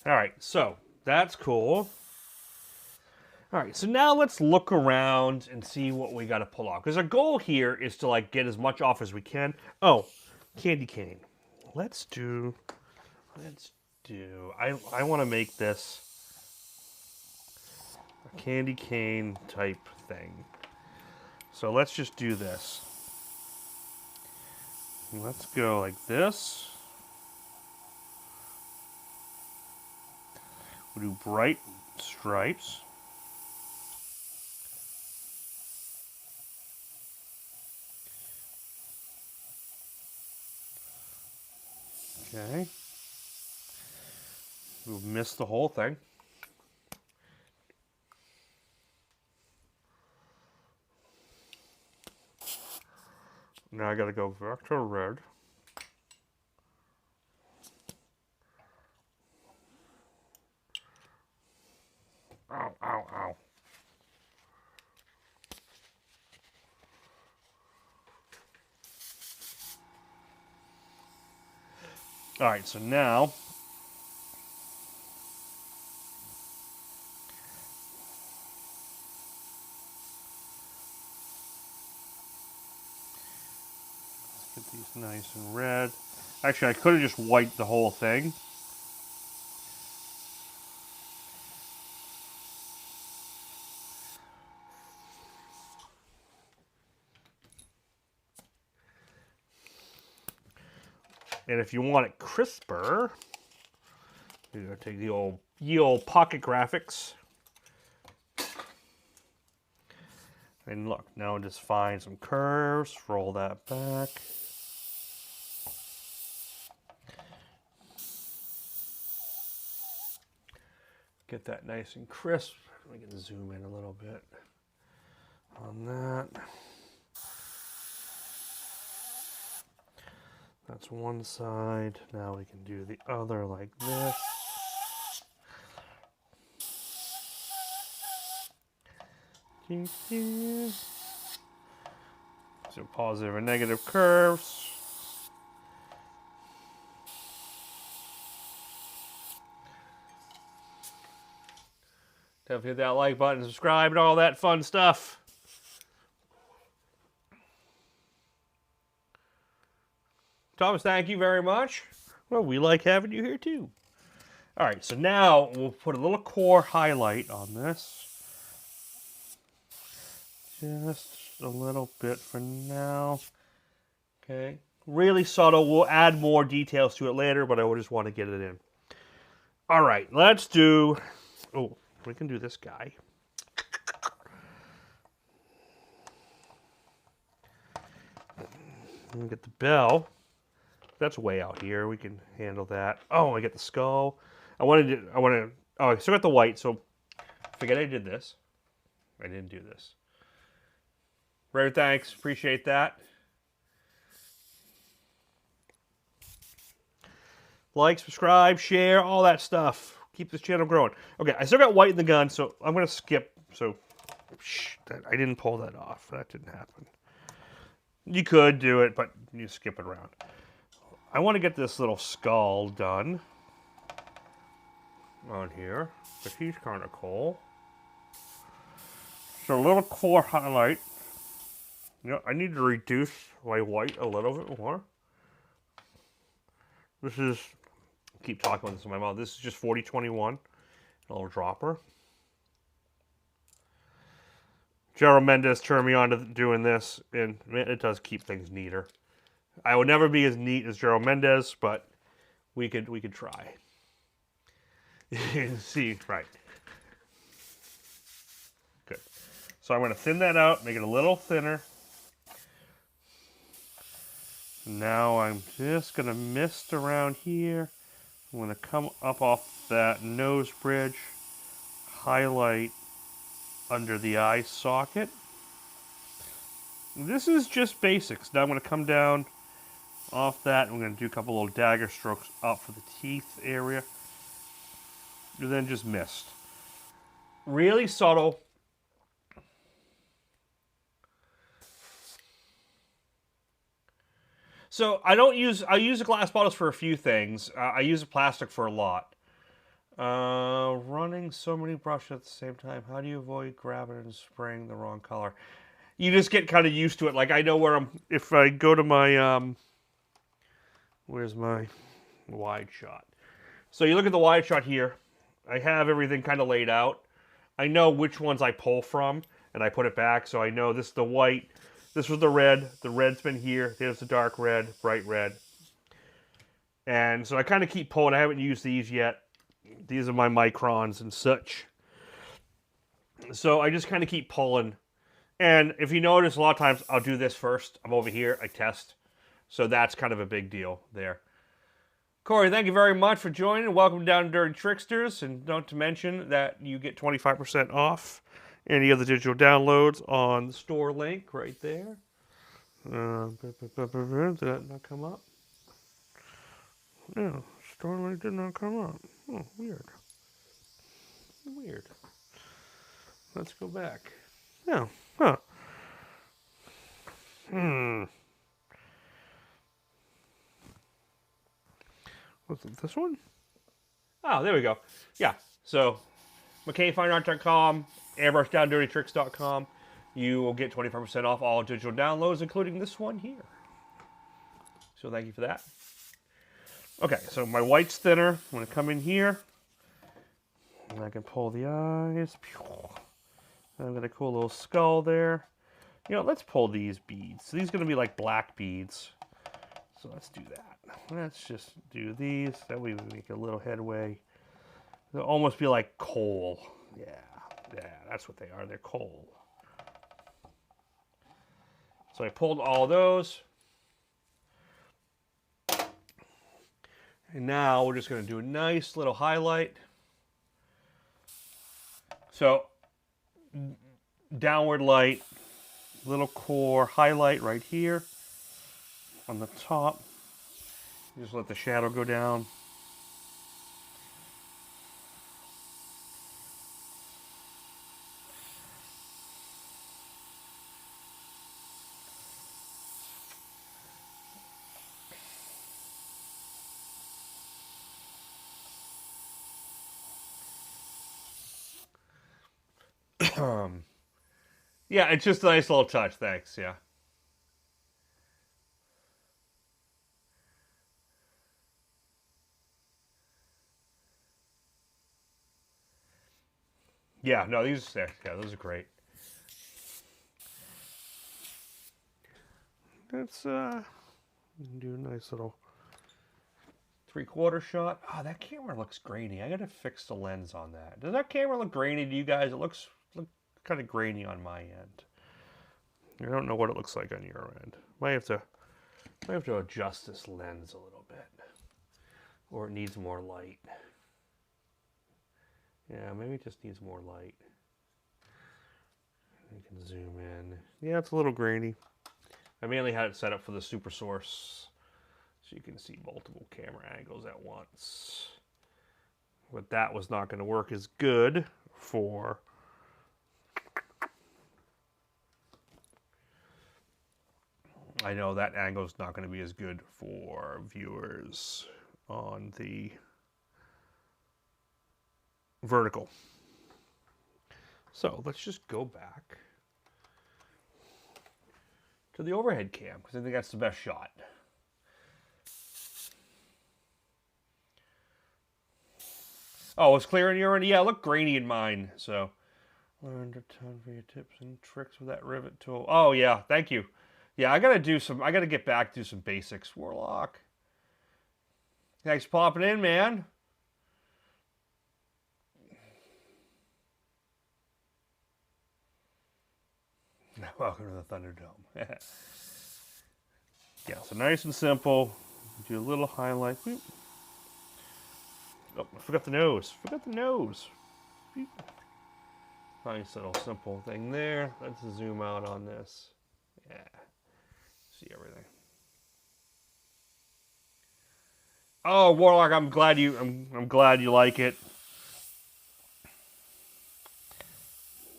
All right, so that's cool. All right, so now let's look around and see what we got to pull off. Because our goal here is to like get as much off as we can. Oh, candy cane. Let's do. I want to make this a candy cane type thing. So let's just do this. Let's go like this. We'll do bright stripes. Okay. We'll miss the whole thing. Now I gotta go back to red. Ow, ow, ow. All right, so now let's get these nice and red. Actually, I could have just wiped the whole thing. And if you want it crisper, you're gonna take the old pocket graphics. And look, now just find some curves, roll that back. Get that nice and crisp. We can zoom in a little bit on that. That's one side. Now we can do the other like this. So positive and negative curves. Definitely hit that like button, subscribe, and all that fun stuff. Thomas, thank you very much. Well, we like having you here too. All right, so now we'll put a little core highlight on this. Just a little bit for now. Okay. Really subtle. We'll add more details to it later, but I just want to get it in. All right, let's do... Oh, we can do this guy. Let me get the bell. That's way out here. We can handle that. Oh, I get the skull. Oh, I still got the white, so forget I did this. I didn't do this. Rare thanks. Appreciate that. Like, subscribe, share, all that stuff. Keep this channel growing. Okay, I still got white in the gun, so I'm going to skip. So, I didn't pull that off. That didn't happen. You could do it, but you skip it around. I want to get this little skull done on here, but he's kind of cool. So a little core highlight. You know, I need to reduce my white a little bit more. This is, keep talking about this in my mouth. This is just 4021, a little dropper. Gerald Mendez turned me on to doing this, and it does keep things neater. I would never be as neat as Gerald Mendez, but we could try. See, right. Good. So I'm going to thin that out, make it a little thinner. Now I'm just going to mist around here. I'm going to come up off that nose bridge, highlight under the eye socket. This is just basics. Now I'm going to come down off that, and we're going to do a couple little dagger strokes up for the teeth area. And then just mist. Really subtle. So I use the glass bottles for a few things. I use the plastic for a lot. Running so many brushes at the same time. How do you avoid grabbing and spraying the wrong color? You just get kind of used to it. Like I know where I'm, if I go to my, where's my wide shot? So you look at the wide shot here. I have everything kind of laid out. I know which ones I pull from, and I put it back. So I know this is the white. This was the red. The red's been here. There's the dark red, bright red. And so I kind of keep pulling. I haven't used these yet. These are my microns and such. So I just kind of keep pulling. And if you notice, a lot of times I'll do this first. I'm over here. I test. So that's kind of a big deal there. Corey, thank you very much for joining. Welcome down to Dirty Tricksters. And don't to mention that you get 25% off any of the digital downloads on the store link right there. Did that not come up? No, store link did not come up. Oh, weird. Weird. Let's go back. No. Huh. Was it this one? Oh, there we go. Yeah. So, McCainFineArt.com, AirBrushDownDirtyTricks.com. You will get 25% off all digital downloads, including this one here. So thank you for that. Okay, so my white's thinner. I'm going to come in here. And I can pull the eyes. I'm going to cool little skull there. You know, let's pull these beads. So these are going to be like black beads. So let's do that. Let's just do these. That way we make a little headway. They'll almost be like coal. Yeah, that's what they are. They're coal. So I pulled all those. And now we're just going to do a nice little highlight. So, downward light, little core highlight right here on the top. Just let the shadow go down. Yeah, it's just a nice little touch. Thanks. Yeah. Yeah, no, these are, yeah, those are great. Let's do a nice little 3/4 shot. Oh, that camera looks grainy. I gotta fix the lens on that. Does that camera look grainy to you guys? It looks kind of grainy on my end. I don't know what it looks like on your end. Might have to adjust this lens a little bit, or it needs more light. Yeah, maybe it just needs more light. You can zoom in. Yeah, it's a little grainy. I mainly had it set up for the super source, so you can see multiple camera angles at once. But that was not going to work as good for I know that angle is not going to be as good for viewers on the vertical. So let's just go back to the overhead cam because I think that's the best shot. Oh, it's clear in your end? Yeah, it looked grainy in mine. So, learned a ton for your tips and tricks with that rivet tool. Oh, yeah, thank you. Yeah, I gotta get back to some basics. Warlock. Thanks for popping in, man. Welcome to the Thunderdome. Yeah, so nice and simple. Do a little highlight. Whoop. Oh, I forgot the nose. Forgot the nose. Whoop. Nice little simple thing there. Let's zoom out on this. Yeah. See everything. Oh, Warlock, I'm glad you like it.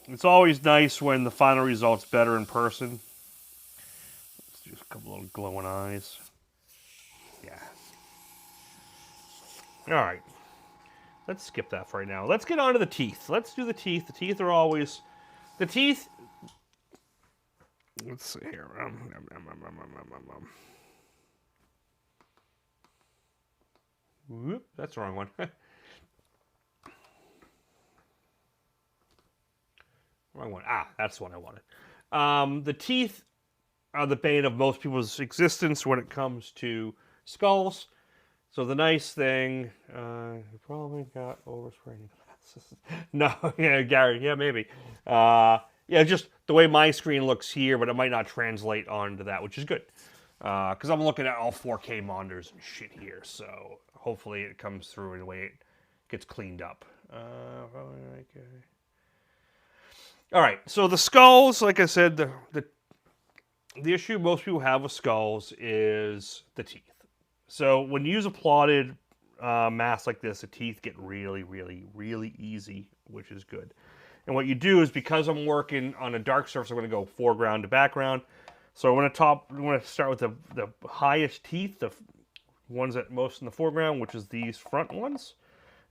It's always nice when the final result's better in person. Let's do a couple little glowing eyes. Yeah. All right. Let's skip that for right now. Let's get on to the teeth. Let's do the teeth. The teeth are always the teeth. Let's see here. Whoop, that's the wrong one. Wrong one. Ah, that's the one I wanted. The teeth are the bane of most people's existence when it comes to skulls. So the nice thing, you probably got overspraying glasses. No, yeah, Gary, yeah, maybe. Yeah, just the way my screen looks here, but it might not translate onto that, which is good. Because I'm looking at all 4K monitors and shit here, so hopefully it comes through in the way it gets cleaned up. All right, so the skulls, like I said, the issue most people have with skulls is the teeth. So when you use a plotted mask like this, the teeth get really, really, really easy, which is good. And what you do is, because I'm working on a dark surface, I'm going to go foreground to background. So I'm going to start with the highest teeth, the ones that most in the foreground, which is these front ones.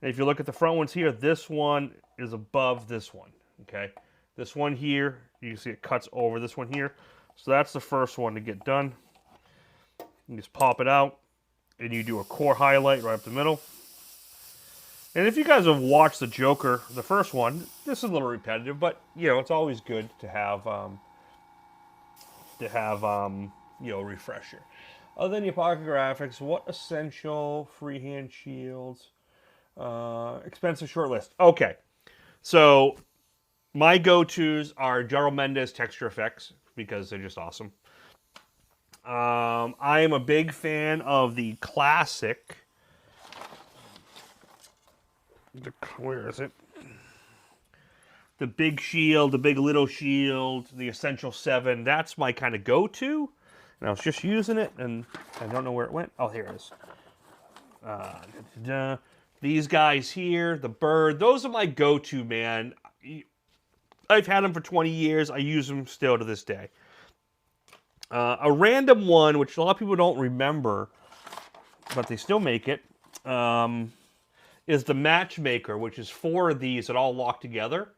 And if you look at the front ones here, this one is above this one. Okay, this one here, you can see it cuts over this one here. So that's the first one to get done. You just pop it out, and you do a core highlight right up the middle. And if you guys have watched the Joker, the first one, this is a little repetitive, but you know it's always good to have you know, a refresher. Other than your pocket graphics, what essential freehand shields? Expensive short list. Okay, so my go-tos are Gerald Mendez texture effects because they're just awesome. I am a big fan of the classic. Where is it? The big shield, the big little shield, the Essential 7. That's my kind of go-to. And I was just using it, and I don't know where it went. Oh, here it is. These guys here, the bird, those are my go-to, man. I've had them for 20 years. I use them still to this day. A random one, which a lot of people don't remember, but they still make it, is the Matchmaker, which is 4 of these that all lock together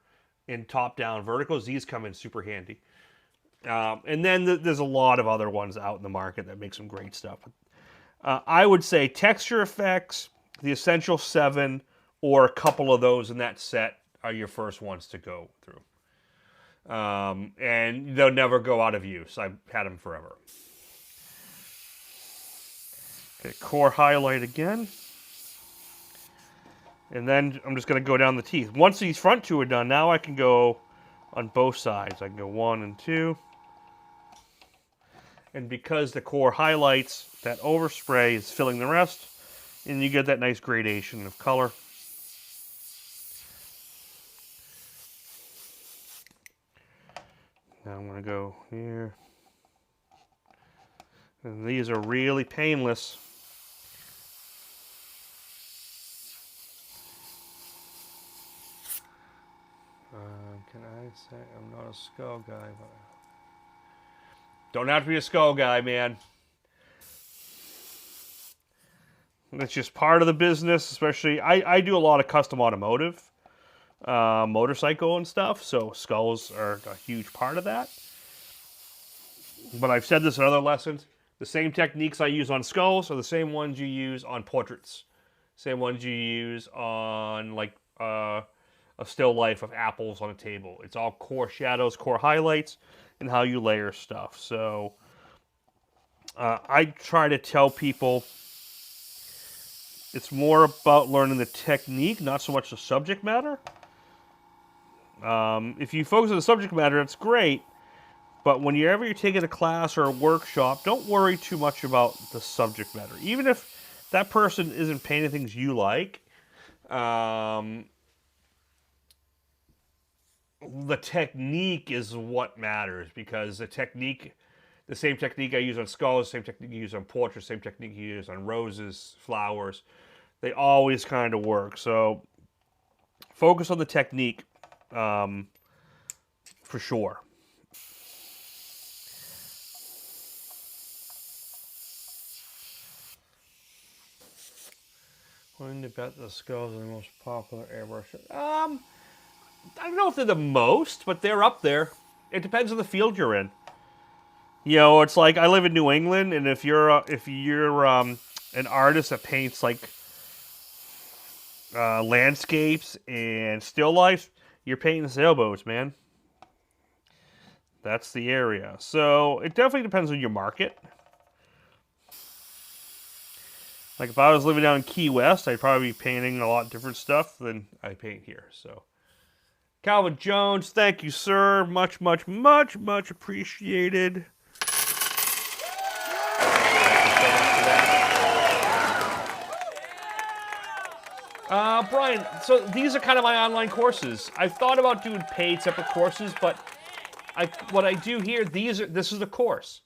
in top-down verticals. These come in super handy. And then there's a lot of other ones out in the market that make some great stuff. I would say texture effects, the Essential 7, or a couple of those in that set are your first ones to go through. And they'll never go out of use. I've had them forever. Okay, core highlight again. And then I'm just going to go down the teeth. Once these front two are done, now I can go on both sides. I can go 1 and 2. And because the core highlights, that overspray is filling the rest, and you get that nice gradation of color. Now I'm going to go here. And these are really painless. Can I say I'm not a skull guy? But don't have to be a skull guy, man. It's just part of the business, especially I do a lot of custom automotive, motorcycle and stuff, so skulls are a huge part of that. But I've said this in other lessons, the same techniques I use on skulls are the same ones you use on portraits. Same ones you use on, like, a still life of apples on a table. It's all core shadows, core highlights, and how you layer stuff. So I try to tell people it's more about learning the technique, not so much the subject matter. If you focus on the subject matter, that's great. But whenever you're taking a class or a workshop, don't worry too much about the subject matter. Even if that person isn't painting things you like, the technique is what matters, because the technique, the same technique I use on skulls, same technique you use on portraits, same technique you use on roses, flowers, they always kind of work. So focus on the technique for sure. When to bet the skulls are the most popular airbrush? I don't know if they're the most, but they're up there. It depends on the field you're in. You know, it's like I live in New England, and if you're an artist that paints like landscapes and still lifes, you're painting sailboats, man. That's the area. So it definitely depends on your market. Like if I was living down in Key West, I'd probably be painting a lot different stuff than I paint here. So Calvin Jones, thank you, sir. Much, much, much, much appreciated. Brian, so these are kind of my online courses. I've thought about doing paid separate courses, but what I do here, this is the course.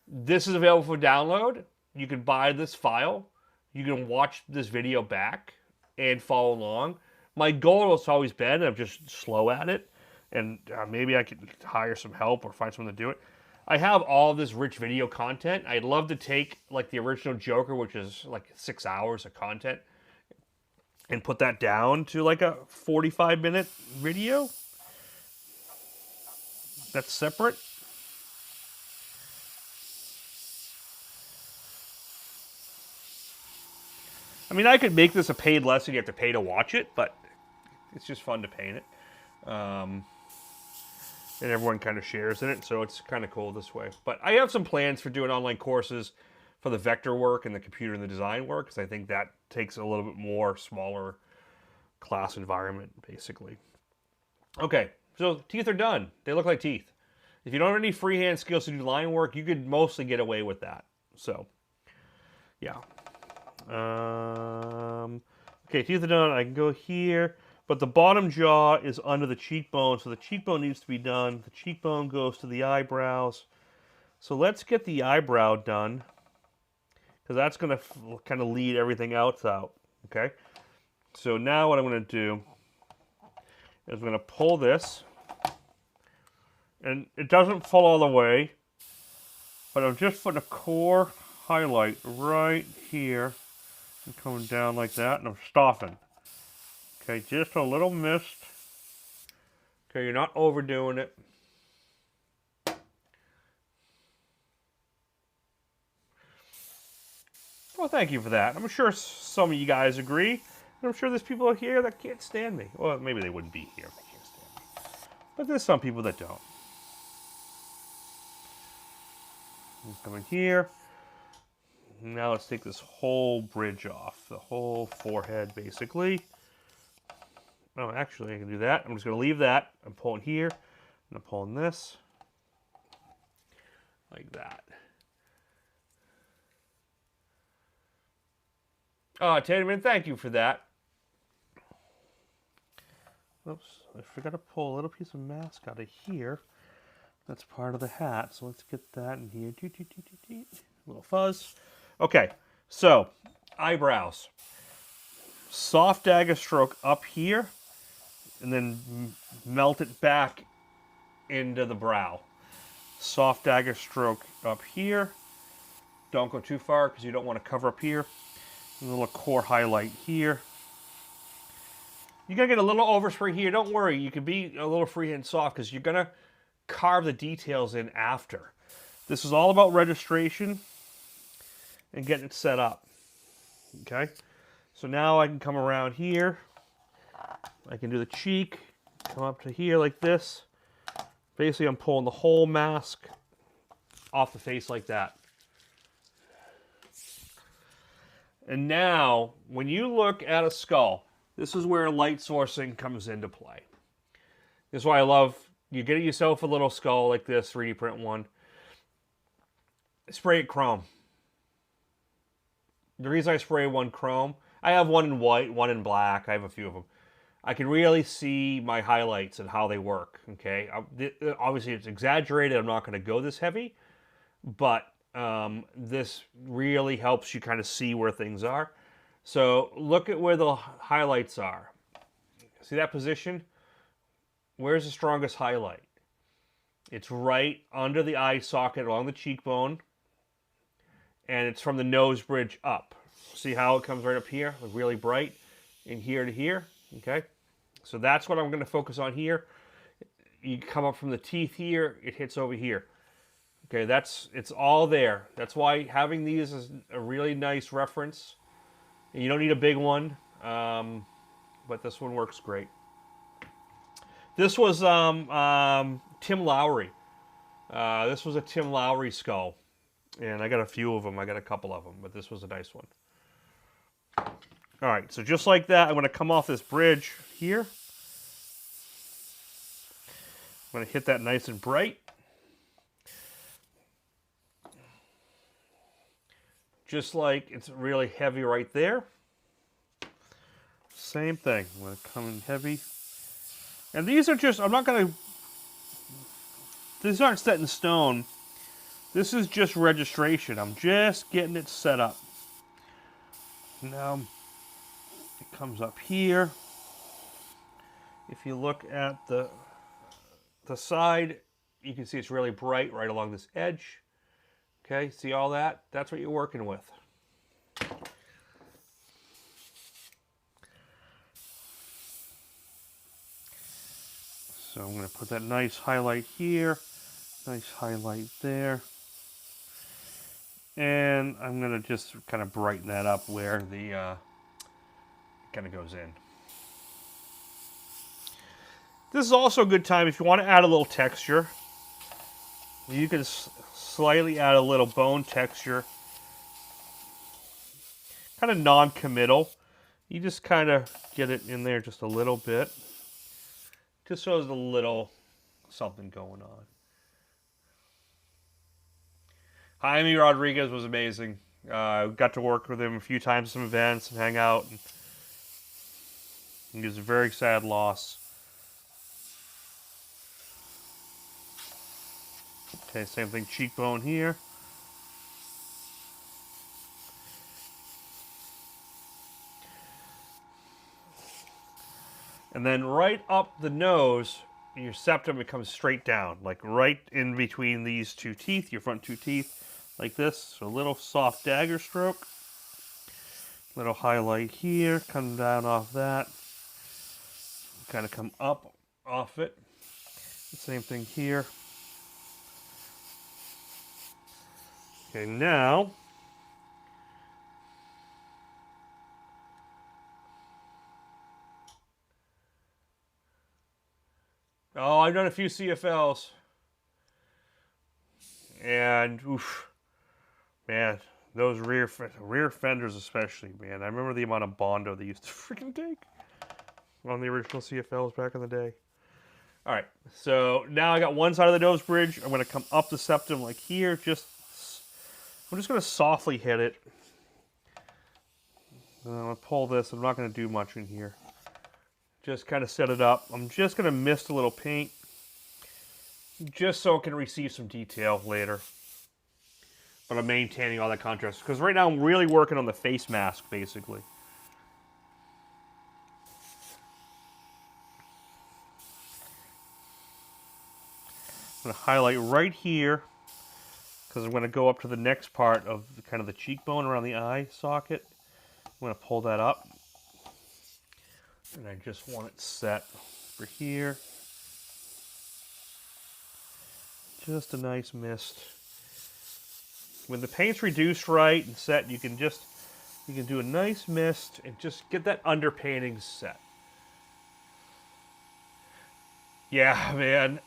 This is available for download. You can buy this file. You can watch this video back and follow along. My goal has always been, I'm just slow at it, and maybe I could hire some help or find someone to do it. I have all this rich video content. I'd love to take like the original Joker, which is like 6 hours of content, and put that down to like a 45-minute video. That's separate. I mean, I could make this a paid lesson. You have to pay to watch it, but it's just fun to paint it. And everyone kind of shares in it, so it's kind of cool this way. But I have some plans for doing online courses for the vector work and the computer and the design work, because I think that takes a little bit more smaller class environment, basically. Okay, so teeth are done. They look like teeth. If you don't have any freehand skills to do line work, you could mostly get away with that. So, yeah. Okay, teeth are done. I can go here, but the bottom jaw is under the cheekbone, so the cheekbone needs to be done. The cheekbone goes to the eyebrows. So let's get the eyebrow done, because that's going to kind of lead everything else out. Okay, so now what I'm going to do is I'm going to pull this, and it doesn't fall all the way, but I'm just putting a core highlight right here and coming down like that, and I'm stopping. Okay, just a little mist. Okay, you're not overdoing it. Well, thank you for that. I'm sure some of you guys agree, and I'm sure there's people out here that can't stand me. Well, maybe they wouldn't be here if they can't stand me. But there's some people that don't. I'm coming here. Now let's take this whole bridge off, the whole forehead, basically. Oh, actually, I can do that. I'm just going to leave that. I'm pulling here, and I'm pulling this, like that. Oh, Taterman, thank you for that. Oops, I forgot to pull a little piece of mask out of here. That's part of the hat, so let's get that in here. A little fuzz. Okay, so eyebrows. Soft dagger stroke up here, and then melt it back into the brow. Soft dagger stroke up here. Don't go too far because you don't want to cover up here. A little core highlight here. You gotta get a little overspray here. Don't worry, you can be a little freehand soft because you're gonna carve the details in after. This is all about registration and getting it set up. Okay, so now I can come around here. I can do the cheek, come up to here like this. Basically, I'm pulling the whole mask off the face like that. And now, when you look at a skull, this is where light sourcing comes into play. This is why I love, you get yourself a little skull like this, 3D print one. Spray it chrome. The reason I spray one chrome, I have one in white, one in black, I have a few of them. I can really see my highlights and how they work, okay? Obviously, it's exaggerated. I'm not going to go this heavy, but this really helps you kind of see where things are. So look at where the highlights are. See that position? Where's the strongest highlight? It's right under the eye socket along the cheekbone, and it's from the nose bridge up. See how it comes right up here, really bright, in here to here, okay? So that's what I'm going to focus on here. You come up from the teeth here, it hits over here. Okay, it's all there. That's why having these is a really nice reference. You don't need a big one, but this one works great. This was Tim Lowry. This was a Tim Lowry skull. And I got a few of them. I got a couple of them, but this was a nice one. All right, so just like that, I'm going to come off this bridge here. I'm going to hit that nice and bright. Just like it's really heavy right there. same thing. I'm going to come in heavy. And these are just, I'm not going to, these aren't set in stone. This is just registration. I'm just getting it set up. Now, it comes up here. If you look at the side, you can see it's really bright right along this edge. Okay, see all that? That's what you're working with. So I'm going to put that nice highlight here, nice highlight there. And I'm going to just kind of brighten that up where the kind of goes in. This is also a good time if you want to add a little texture. You can slightly add a little bone texture. Kind of non-committal. You just kind of get it in there just a little bit. Just so there's a little something going on. Jaime Rodriguez was amazing. Got to work with him a few times at some events and hang out. He was a very sad loss. Okay, same thing, cheekbone here. And then right up the nose, your septum, it comes straight down, like right in between these two teeth, your front two teeth, like this. So a little soft dagger stroke. Little highlight here, come down off that. Kind of come up off it. The same thing here. Okay, now I've done a few CFLs. And, oof, man, those rear fenders especially, man. I remember the amount of Bondo they used to freaking take on the original CFLs back in the day. All right, so now I got one side of the nose bridge. I'm going to come up the septum like here. I'm just going to softly hit it. And I'm going to pull this. I'm not going to do much in here. Just kind of set it up. I'm just going to mist a little paint just so it can receive some detail later. But I'm maintaining all that contrast because right now I'm really working on the face mask, basically. I'm going to highlight right here because I'm going to go up to the next part of kind of the cheekbone around the eye socket. I'm going to pull that up. And I just want it set for here. Just a nice mist. When the paint's reduced right and set, you can do a nice mist and just get that underpainting set. Yeah, man.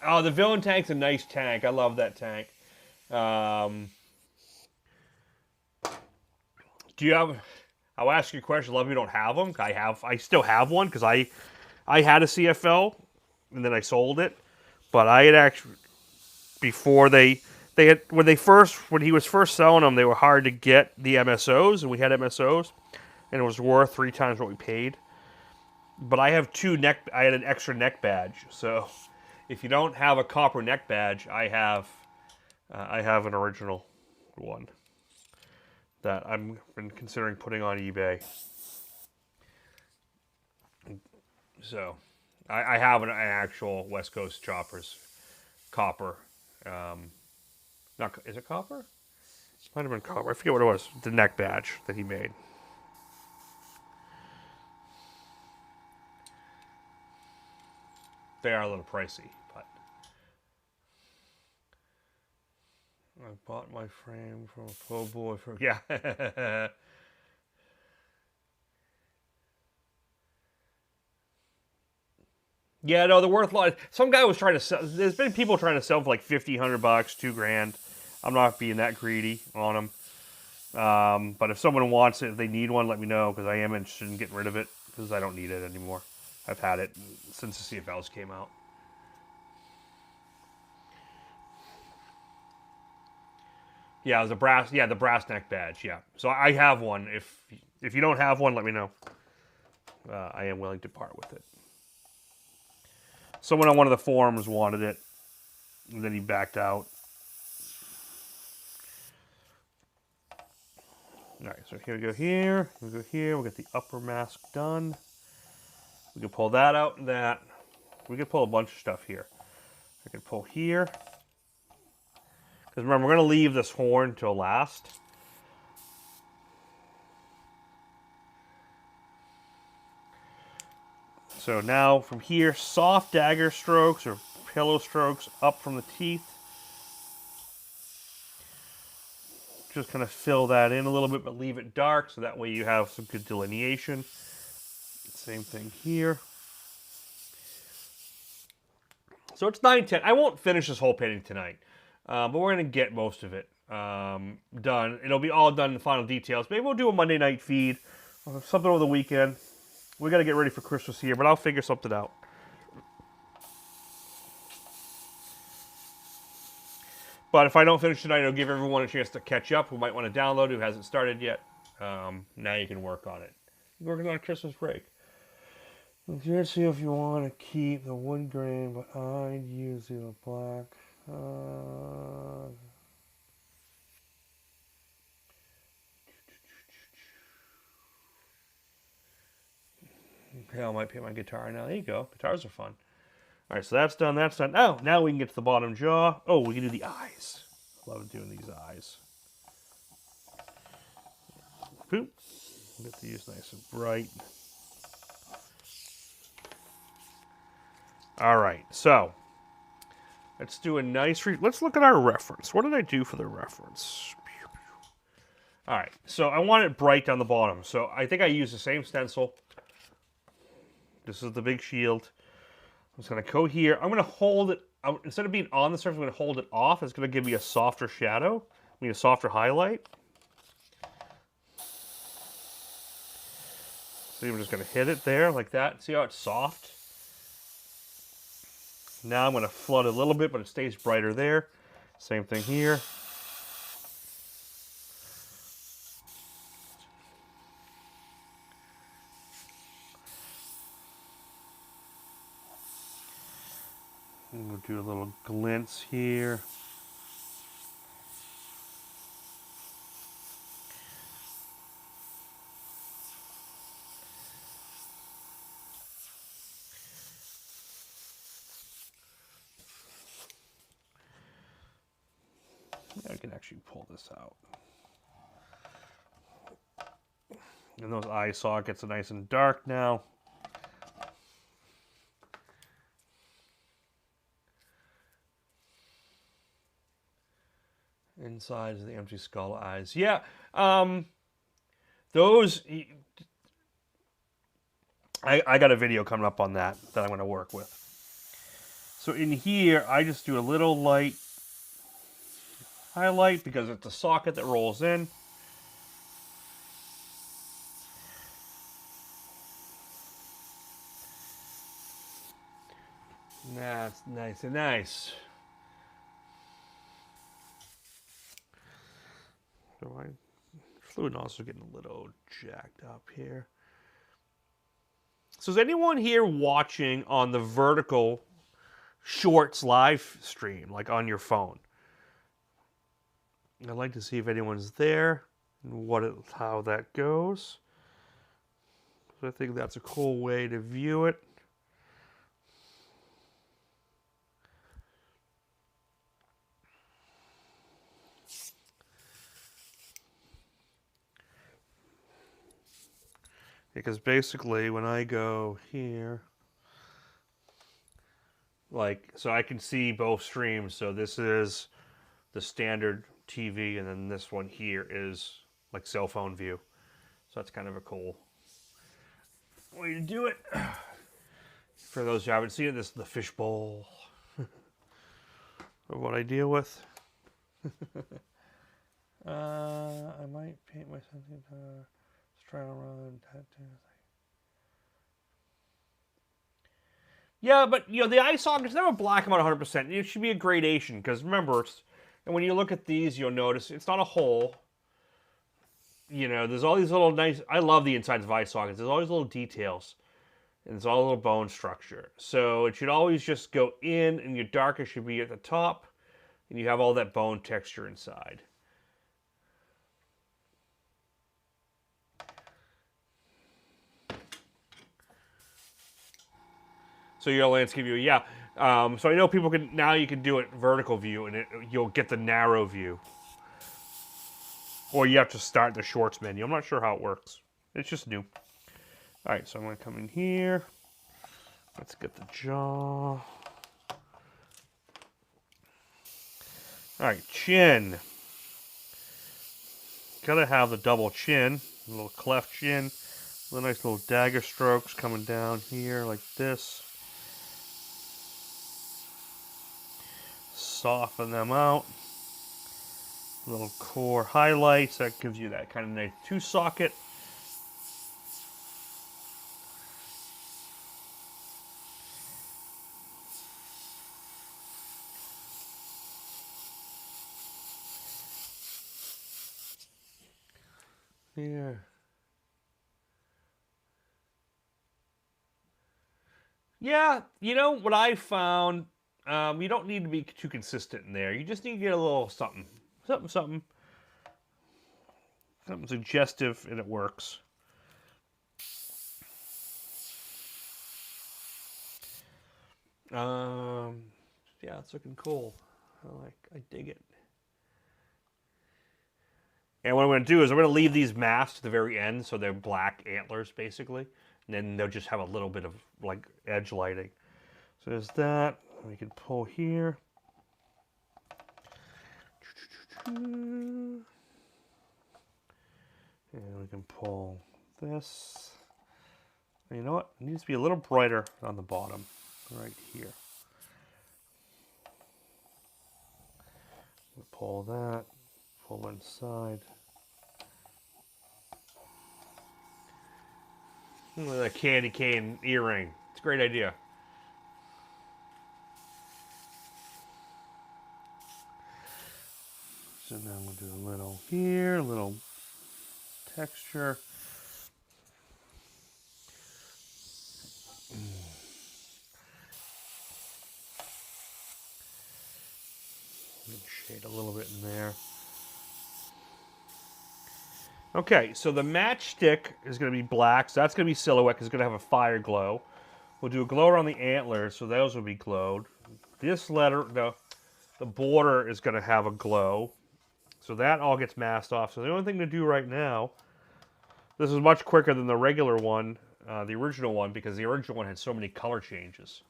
Oh, the villain tank's a nice tank. I love that tank. Do you have? I'll ask you a question. A lot of you don't have them. I still have one because I had a CFL and then I sold it. But I had actually before when he was first selling them, they were hard to get the MSOs, and we had MSOs, and it was worth 3 times what we paid. But I have I had an extra neck badge, so if you don't have a copper neck badge, I have an original one that I've been considering putting on eBay. So I have an actual West Coast Choppers copper. Is it copper? Might have been copper. I forget what it was. The neck badge that he made. They are a little pricey, but I bought my frame from a po' boy for yeah. Yeah, no, they're worth a lot. Some guy was trying to sell. There's been people trying to sell for like $50, $100, $2,000. I'm not being that greedy on them. But if someone wants it, if they need one, let me know because I am interested in getting rid of it because I don't need it anymore. I've had it since the CFLs came out. Yeah, it was a brass. Yeah, the brass neck badge. Yeah, so I have one. If you don't have one, let me know. I am willing to part with it. Someone on one of the forums wanted it, and then he backed out. All right, so here we go here. We go here. We'll get the upper mask done. We can pull that out and that. We can pull a bunch of stuff here. I can pull here. Because remember, we're going to leave this horn till last. So now from here, soft dagger strokes or pillow strokes up from the teeth. Just kind of fill that in a little bit, but leave it dark so that way you have some good delineation. Same thing here. So it's 9:10. I won't finish this whole painting tonight, but we're going to get most of it done. It'll be all done in the final details. Maybe we'll do a Monday night feed, or something over the weekend. We got to get ready for Christmas here, but I'll figure something out. But if I don't finish tonight, it'll give everyone a chance to catch up who might want to download, who hasn't started yet. Now you can work on it. You're working on a Christmas break. Let's see if you want to keep the wood grain, but I'd use the black. I might paint my guitar now. There you go. Guitars are fun. All right, so that's done. That's done. Oh, now we can get to the bottom jaw. Oh, we can do the eyes. Love doing these eyes. Boop. Get these nice and bright. All right, so let's do a nice. Let's look at our reference. What did I do for the reference? All right, so I want it bright down the bottom. So I think I used the same stencil. This is the big shield. I'm just going to go here. I'm going to hold it. Instead of being on the surface, I'm going to hold it off. It's going to give me a softer shadow. I mean, a softer highlight. So I'm just going to hit it there like that. See how it's soft? Now I'm going to flood a little bit, but it stays brighter there. Same thing here. And we'll do a little glints here. I can actually pull this out. And those eye sockets are nice and dark now. Inside is the empty skull eyes. Yeah, those. I got a video coming up on that I'm going to work with. So in here, I just do a little light highlight because it's a socket that rolls in. That's nice and nice. So my fluid nozzle getting a little jacked up here. So is anyone here watching on the vertical shorts live stream, like on your phone? I'd like to see if anyone's there and how that goes. So I think that's a cool way to view it. Because basically when I go here, like, so I can see both streams. So this is the standard TV, and then this one here is like cell phone view. So that's kind of a cool way to do it. For those who haven't seen it, this is the fishbowl of what I deal with. I might paint my something try to run tattoo. Yeah, but you know the eye socket's never black them out 100%. It should be a gradation because remember, and when you look at these, you'll notice it's not a hole. you know, there's all these little nice. I love the insides of eye sockets. There's all these little details, and it's all a little bone structure. So it should always just go in, and your darker should be at the top, and you have all that bone texture inside. So your landscape view, yeah. So I know people can now. You can do it vertical view, and you'll get the narrow view, or you have to start the shorts menu. I'm not sure how it works. It's just new. All right, so I'm going to come in here. Let's get the jaw. All right, chin. Gotta have the double chin, a little cleft chin, the nice little dagger strokes coming down here like this. Soften them out. Little core highlights, that gives you that kind of nice two socket. Here. Yeah, you know what I found? You don't need to be too consistent in there. You just need to get a little something, something suggestive, and it works. Yeah, it's looking cool. I dig it. And what I'm going to do is I'm going to leave these masked to the very end, so they're black antlers, basically. And then they'll just have a little bit of, like, edge lighting. So there's that. We can pull here. And we can pull this. And you know what? It needs to be a little brighter on the bottom, right here. We'll pull that, pull inside. Look at that candy cane earring. It's a great idea. So now we'll do a little here, a little texture. Shade a little bit in there. Okay, so the matchstick is going to be black, so that's going to be silhouette because it's going to have a fire glow. We'll do a glow around the antlers, so those will be glowed. This letter, the border is going to have a glow, so that all gets masked off. So the only thing to do right now, this is much quicker than the regular one, the original one, because the original one had so many color changes.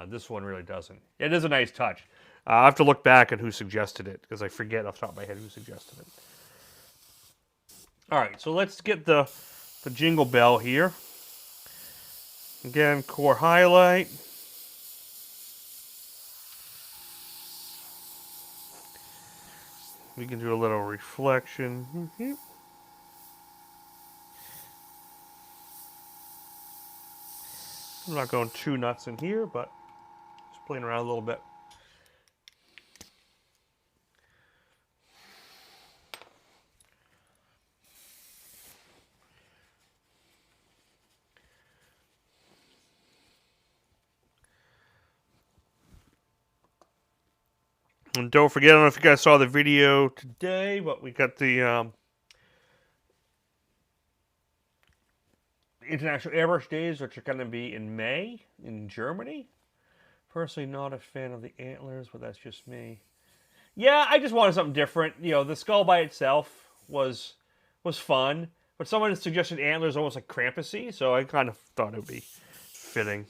This one really doesn't. It is a nice touch. I have to look back at who suggested it, because I forget off the top of my head who suggested it. All right, so let's get the jingle bell here. Again, core highlight. We can do a little reflection. I'm not going too nuts in here, but just playing around a little bit. And don't forget, I don't know if you guys saw the video today, but we got the International Airbrush Days, which are going to be in May in Germany. Personally, not a fan of the antlers, but that's just me. Yeah, I just wanted something different. You know, the skull by itself was fun, but someone suggested antlers almost like Krampus-y, so I kind of thought it would be fitting.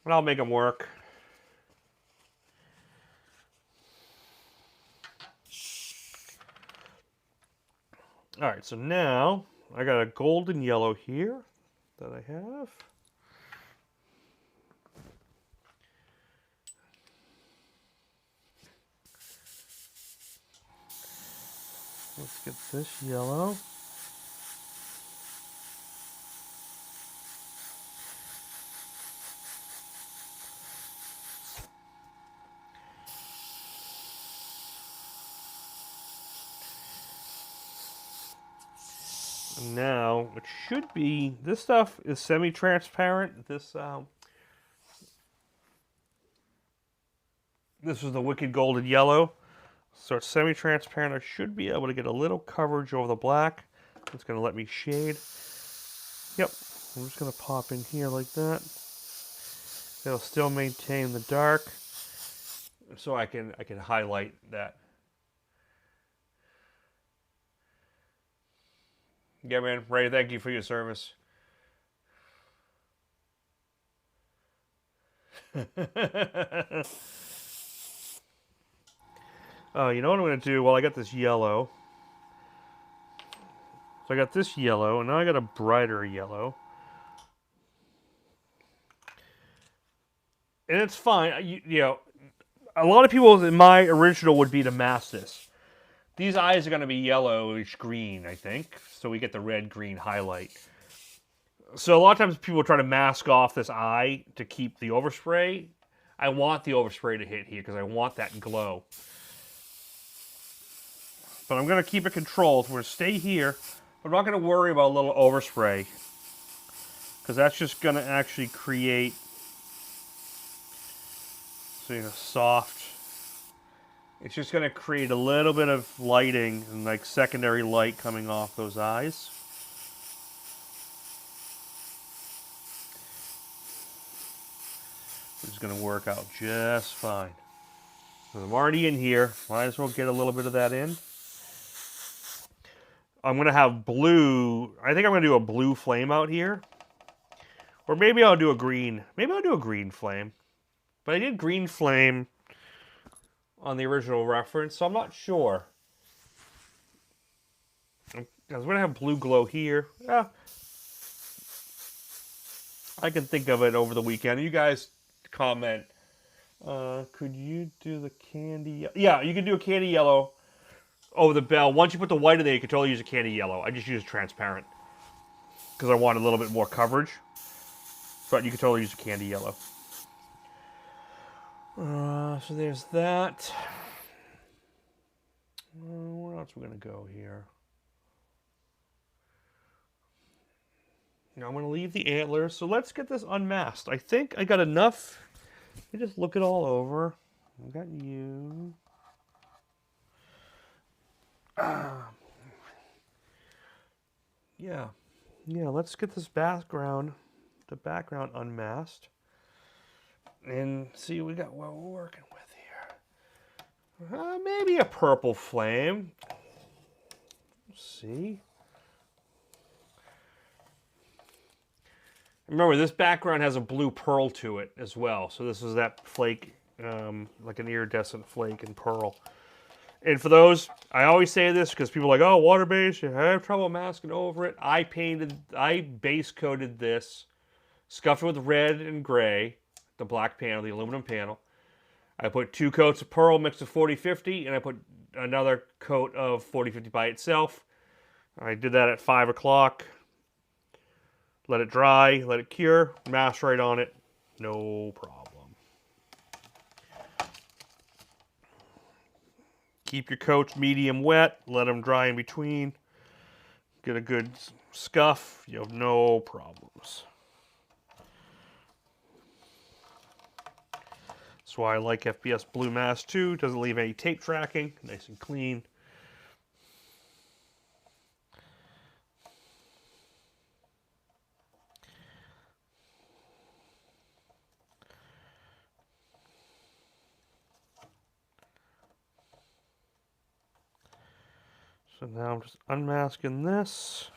But I'll make them work. All right, so now I got a golden yellow here that I have. Let's get this yellow. And now it should be, this stuff is semi-transparent. This is the Wicked Golden Yellow. So it's semi-transparent. I should be able to get a little coverage over the black. It's going to let me shade. Yep. I'm just going to pop in here like that. It'll still maintain the dark. So I can highlight that. Yeah, man. Ray, thank you for your service. Oh, you know what I'm going to do? Well, I got this yellow. So I got this yellow, and now I got a brighter yellow. And it's fine. You know, a lot of people in my original would be to mask this. These eyes are going to be yellowish green, I think. So we get the red-green highlight. So a lot of times people try to mask off this eye to keep the overspray. I want the overspray to hit here because I want that glow. But I'm going to keep it controlled. We're going to stay here. I'm not going to worry about a little overspray because that's just going to actually create soft. It's just going to create a little bit of lighting and like secondary light coming off those eyes. It's going to work out just fine. So I'm already in here. Might as well get a little bit of that in. I'm going to have blue. I think I'm going to do a blue flame out here. Or maybe I'll do a green. Maybe I'll do a green flame. But I did green flame on the original reference, so I'm not sure. I was going to have blue glow here. Yeah. I can think of it over the weekend. You guys comment. Could you do the candy? Yeah, you can do a candy yellow over the bell. Once you put the white in there, you can totally use a candy yellow. I just use transparent because I want a little bit more coverage. But you can totally use a candy yellow. So there's that. Where else are we going to go here? Now I'm going to leave the antlers. So let's get this unmasked. I think I got enough. Let me just look it all over. I got you. Yeah, let's get this background, the background unmasked. And see what we're working with here. Maybe a purple flame. Let's see. Remember, this background has a blue pearl to it as well. So this is that flake, like an iridescent flake and pearl. And for those, I always say this because people are like, oh, water-based, you have trouble masking over it. I base coated this, scuffed it with red and gray, the black panel, the aluminum panel. I put 2 coats of pearl mixed with 40-50, and I put another coat of 40-50 by itself. I did that at 5 o'clock. Let it dry, let it cure, mask right on it, no problem. Keep your coats medium wet, let them dry in between. Get a good scuff, you have no problems. That's why I like FPS Blue Mask too. Doesn't leave any tape tracking. Nice and clean. So now I'm just unmasking this.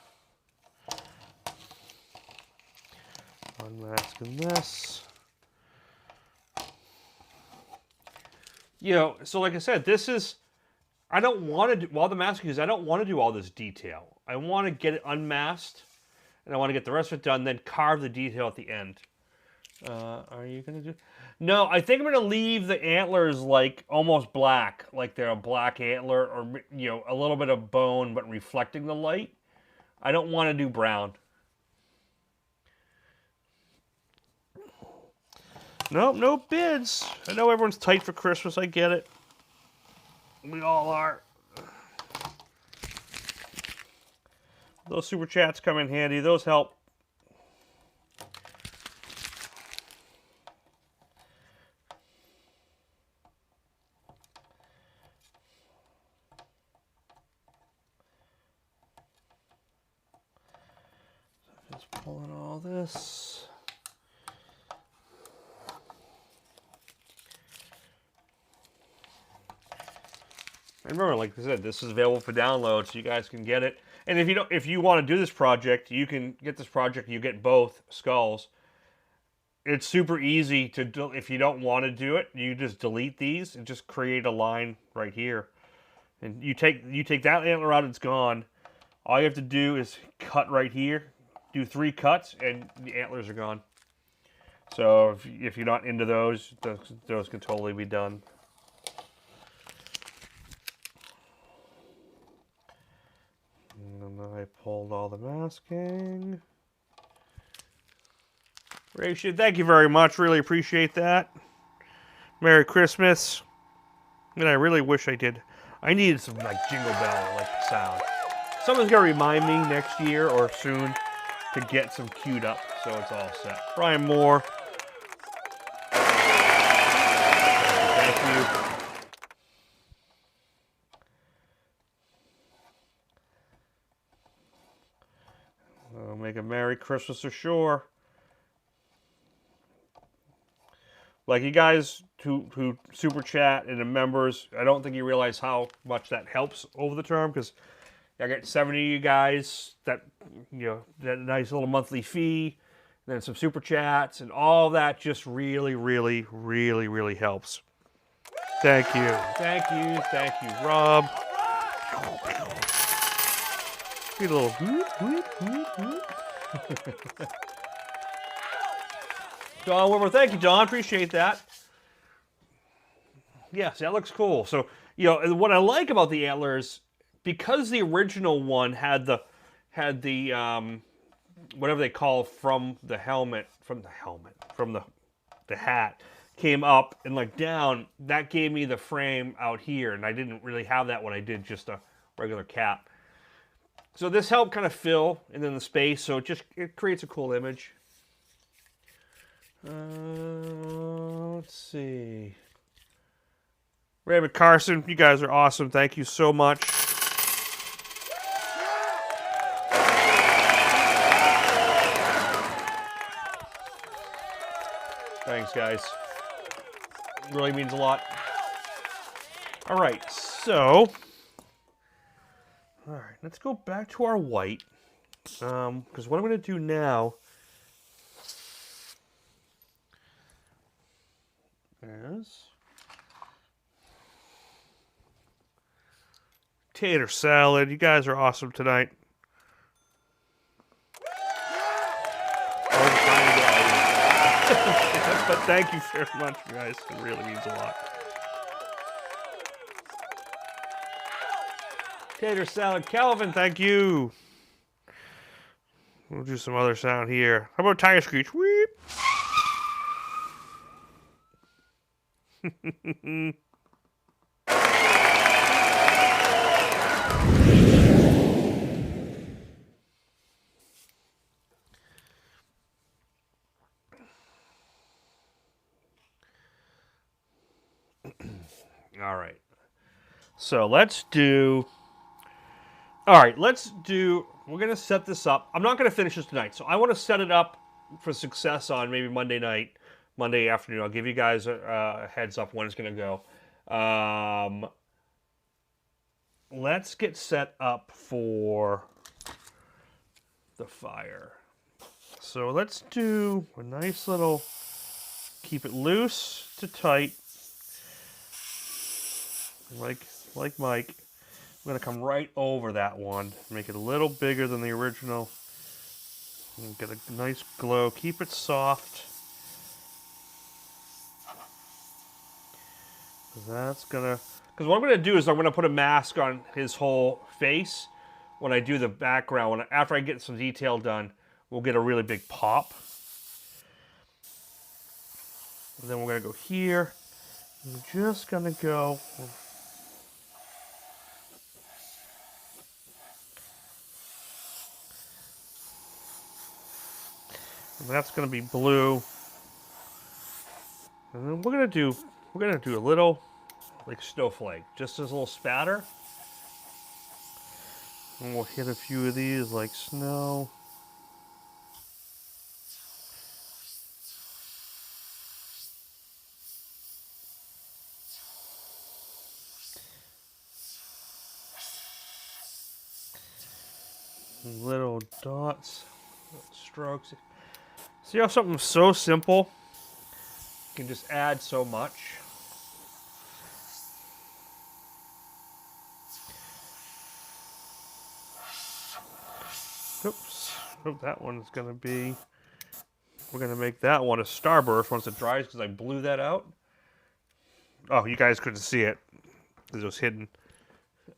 Unmasking this. You know, so like I said, this is, I don't want to do, while the masking is, I don't want to do all this detail. I want to get it unmasked, and I want to get the rest of it done, then carve the detail at the end. Are you going to do? No, I think I'm going to leave the antlers like almost black, like they're a black antler, or, you know, a little bit of bone, but reflecting the light. I don't want to do brown. Nope, no bids. I know everyone's tight for Christmas. I get it. We all are. those super chats come in handy. Those help. Just pulling all this. And remember, like I said, this is available for download, so you guys can get it. And if you want to do this project, you can get this project. You get both skulls. It's super easy to if you don't want to do it, you just delete these and just create a line right here. And you take that antler out, it's gone. All you have to do is cut right here. Do 3 cuts, and the antlers are gone. So if you're not into those can totally be done. And then I pulled all the masking. Ration, thank you very much. Really appreciate that. Merry Christmas. And I really wish I did. I needed some like jingle bell like sound. Someone's gonna remind me next year or soon to get some queued up so it's all set. Brian Moore. Thank you. I'll make a Merry Christmas for sure. Like you guys who super chat and the members, I don't think you realize how much that helps over the term, because I get 70 of you guys that that nice little monthly fee, and then some super chats, and all that just really, really, really, really helps. Thank you, Rob. Get a little hoot. Don Wilbur, thank you, Don. Appreciate that. Yes, that looks cool. So, what I like about the antlers, because the original one had the whatever they call from the hat came up and like down, that gave me the frame out here, and I didn't really have that when I did just a regular cap. So this helped kind of fill in the space, so it creates a cool image. Let's see. Raymond Carson, you guys are awesome. Thank you so much. Thanks, guys. It really means a lot. All right, let's go back to our white. Because what I'm going to do now is tater salad. You guys are awesome tonight. But thank you very much, guys. It really means a lot. Tater salad, Calvin, thank you. We'll do some other sound here. How about tire screech? Weep. All right. So let's do. We're going to set this up. I'm not going to finish this tonight, so I want to set it up for success on maybe Monday night, Monday afternoon. I'll give you guys a heads up when it's going to go. Let's get set up for the fire. So let's do a nice little, keep it loose to tight, like Mike. I'm going to come right over that one, make it a little bigger than the original, and get a nice glow. Keep it soft. Because what I'm going to do is I'm going to put a mask on his whole face when I do the background. After I get some detail done, we'll get a really big pop. And then we're going to go here. We're just going to go. That's gonna be blue. And then we're gonna do a little like snowflake, just as a little spatter. And we'll hit a few of these like snow. Little dots, little strokes. See how something so simple can just add so much? Oops. Oh, that one's gonna be. We're gonna make that one a starburst once it dries because I blew that out. Oh, you guys couldn't see it because it was hidden.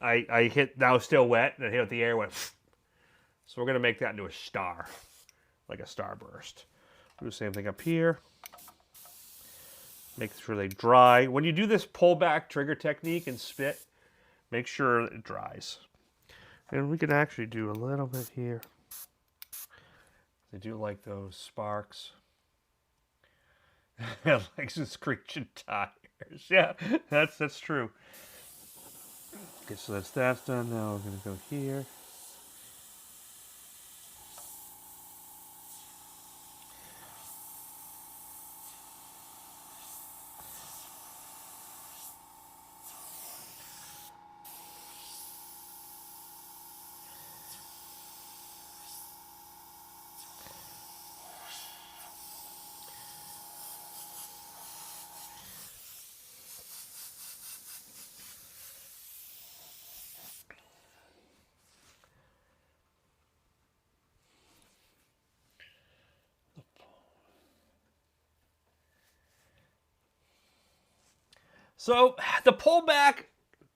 I hit. That was still wet, and I hit with the air. Went. So we're gonna make that into a star, like a starburst. Do the same thing up here. Make sure they dry. When you do this pullback trigger technique and spit, make sure it dries. And we can actually do a little bit here. They do like those sparks. Like some screeching tires. Yeah, that's true. Okay, so that's done. Now we're gonna go here. So the pullback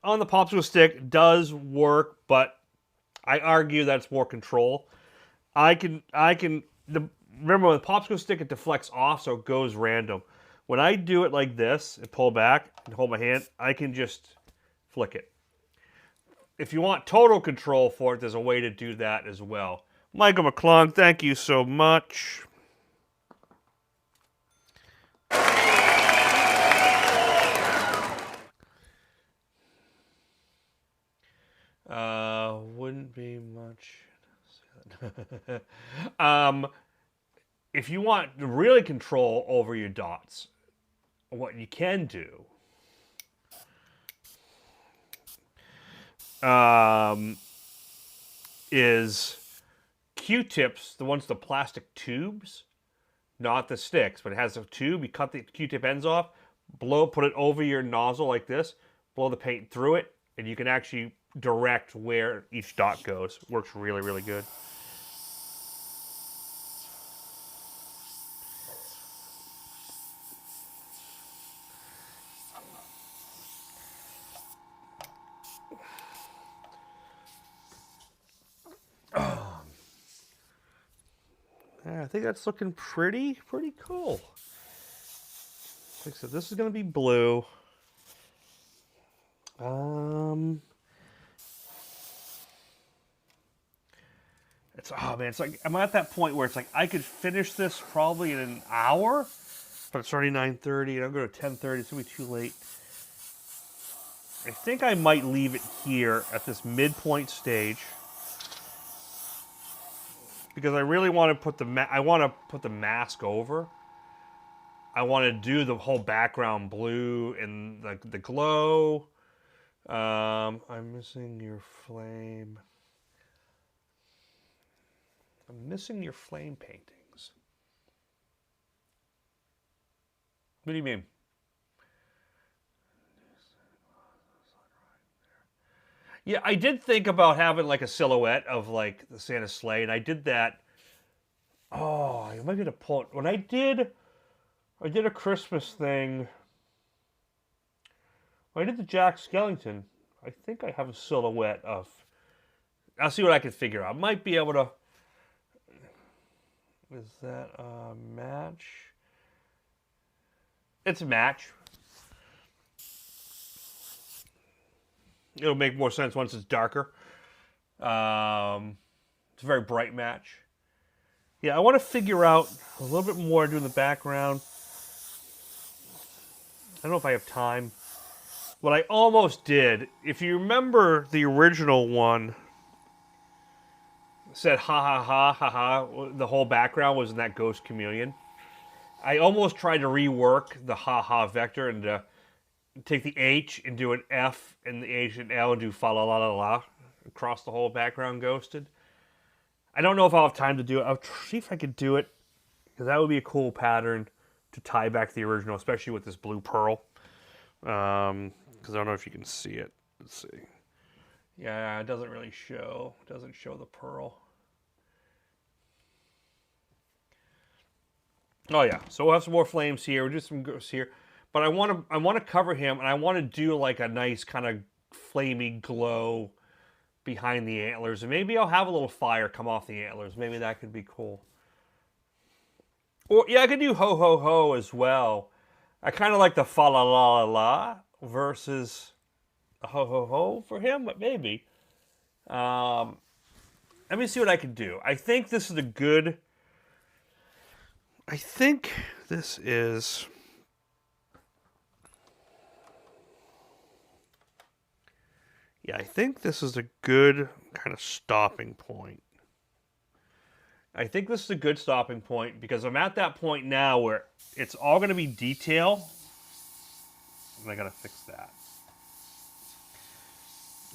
on the popsicle stick does work, but I argue that's more control. Remember with the popsicle stick it deflects off, so it goes random. When I do it like this and pull back and hold my hand, I can just flick it. If you want total control for it, there's a way to do that as well. Michael McClung, thank you so much. Wouldn't be much. If you want really control over your dots, what you can do is Q-tips, the ones, the plastic tubes, not the sticks, but it has a tube. You cut the Q-tip ends off, put it over your nozzle like this, blow the paint through it, and you can actually direct where each dot goes. Works really, really good. Yeah, I think that's looking pretty cool. Like I said, this is going to be blue. It's like I'm at that point where it's like I could finish this probably in an hour, but it's already 9:30 and I'm going to 10:30. It's going to be too late. I think I might leave it here at this midpoint stage because I really want to put the mask over. I want to do the whole background blue and the glow. I'm missing your flame. I'm missing your flame paintings. What do you mean? Yeah, I did think about having like a silhouette of like the Santa sleigh, and I did that. Oh, I might be to pull it. When I did a Christmas thing. When I did the Jack Skellington, I think I have a silhouette of. I'll see what I can figure out. Might be able to. Is that a match? It's a match. It'll make more sense once it's darker. It's a very bright match. Yeah, I want to figure out a little bit more doing the background. I don't know if I have time. What I almost did, if you remember the original one, said ha ha ha ha ha. The whole background was in that ghost chameleon. I almost tried to rework the ha ha vector and take the H and do an F and the H and L and do fa la la la la across the whole background ghosted. I don't know if I'll have time to do it. I'll see if I could do it because that would be a cool pattern to tie back to the original, especially with this blue pearl. Because I don't know if you can see it. Let's see. Yeah, it doesn't really show. It doesn't show the pearl. Oh yeah, so we'll have some more flames here. We'll do some ghosts here, but I want to cover him, and I want to do like a nice kind of flamey glow behind the antlers, and maybe I'll have a little fire come off the antlers. Maybe that could be cool. Or yeah, I could do ho ho ho as well. I kind of like the fa la la la la versus a ho ho ho for him, but maybe. Let me see what I can do. I think this is a good. I think this is. Yeah, I think this is a good kind of stopping point. I think this is a good stopping point because I'm at that point now where it's all going to be detail. And I got to fix that.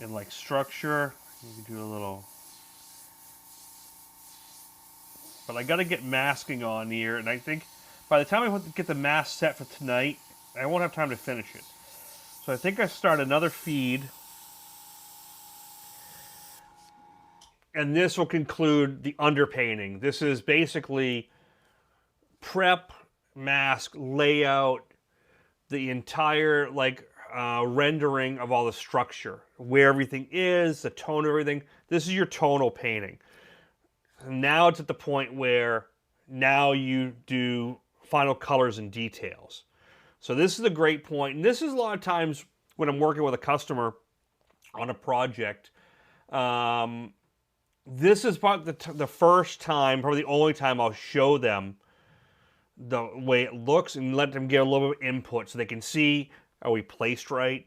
And like structure, you can do a little. But I got to get masking on here, and I think by the time I get the mask set for tonight, I won't have time to finish it. So I think I start another feed, and this will conclude the underpainting. This is basically prep, mask, layout, the entire rendering of all the structure, where everything is, the tone of everything. This is your tonal painting. Now it's at the point where now you do final colors and details. So this is a great point. And this is a lot of times when I'm working with a customer on a project. This is probably the first time, probably the only time I'll show them the way it looks and let them get a little bit of input so they can see, are we placed right?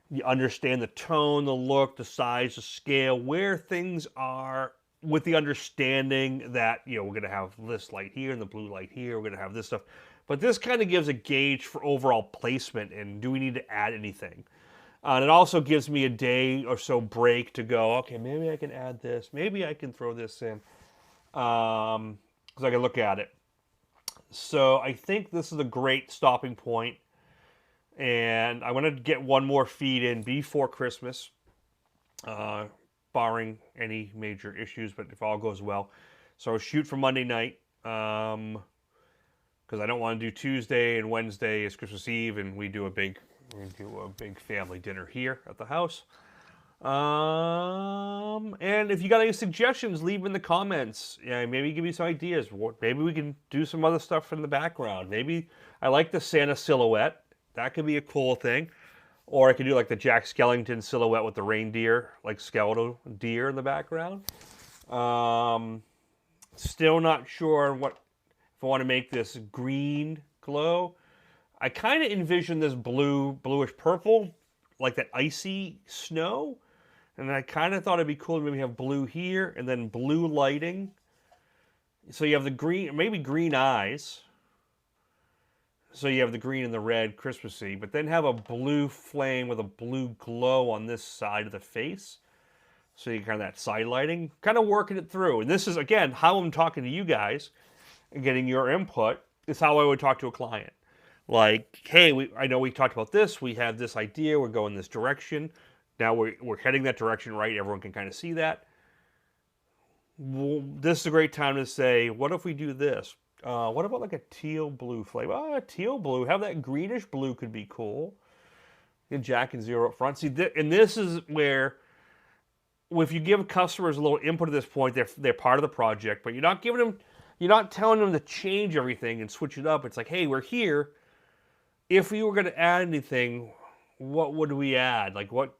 You understand the tone, the look, the size, the scale, where things are, with the understanding that, we're going to have this light here and the blue light here, we're going to have this stuff. But this kind of gives a gauge for overall placement and do we need to add anything? And it also gives me a day or so break to go, okay, maybe I can add this, maybe I can throw this in, because I can look at it. So I think this is a great stopping point. And I want to get one more feed in before Christmas. Barring any major issues, but if all goes well. So I'll shoot for Monday night, because I don't want to do Tuesday and Wednesday is Christmas Eve, and we do a big family dinner here at the house. And if you got any suggestions, leave them in the comments. Yeah, maybe give me some ideas. Maybe we can do some other stuff in the background. Maybe I like the Santa silhouette. That could be a cool thing. Or I could do like the Jack Skellington silhouette with the reindeer, like skeletal deer in the background. Still not sure if I want to make this green glow. I kind of envision this bluish purple, like that icy snow. And I kind of thought it'd be cool to maybe have blue here and then blue lighting. So you have the green, maybe green eyes. So you have the green and the red Christmassy, but then have a blue flame with a blue glow on this side of the face. So you kind of that side lighting, kind of working it through. And this is, again, how I'm talking to you guys and getting your input is how I would talk to a client. Like, hey, I know we talked about this. We have this idea. We're going this direction. Now we're heading that direction, right? Everyone can kind of see that. Well, this is a great time to say, what if we do this? What about like a teal blue flame? A teal blue. Have that greenish blue could be cool. And Jack and Zero up front. See, and this is where, if you give customers a little input at this point, they're part of the project, but you're not telling them to change everything and switch it up. It's like, hey, we're here. If we were going to add anything, what would we add? Like what,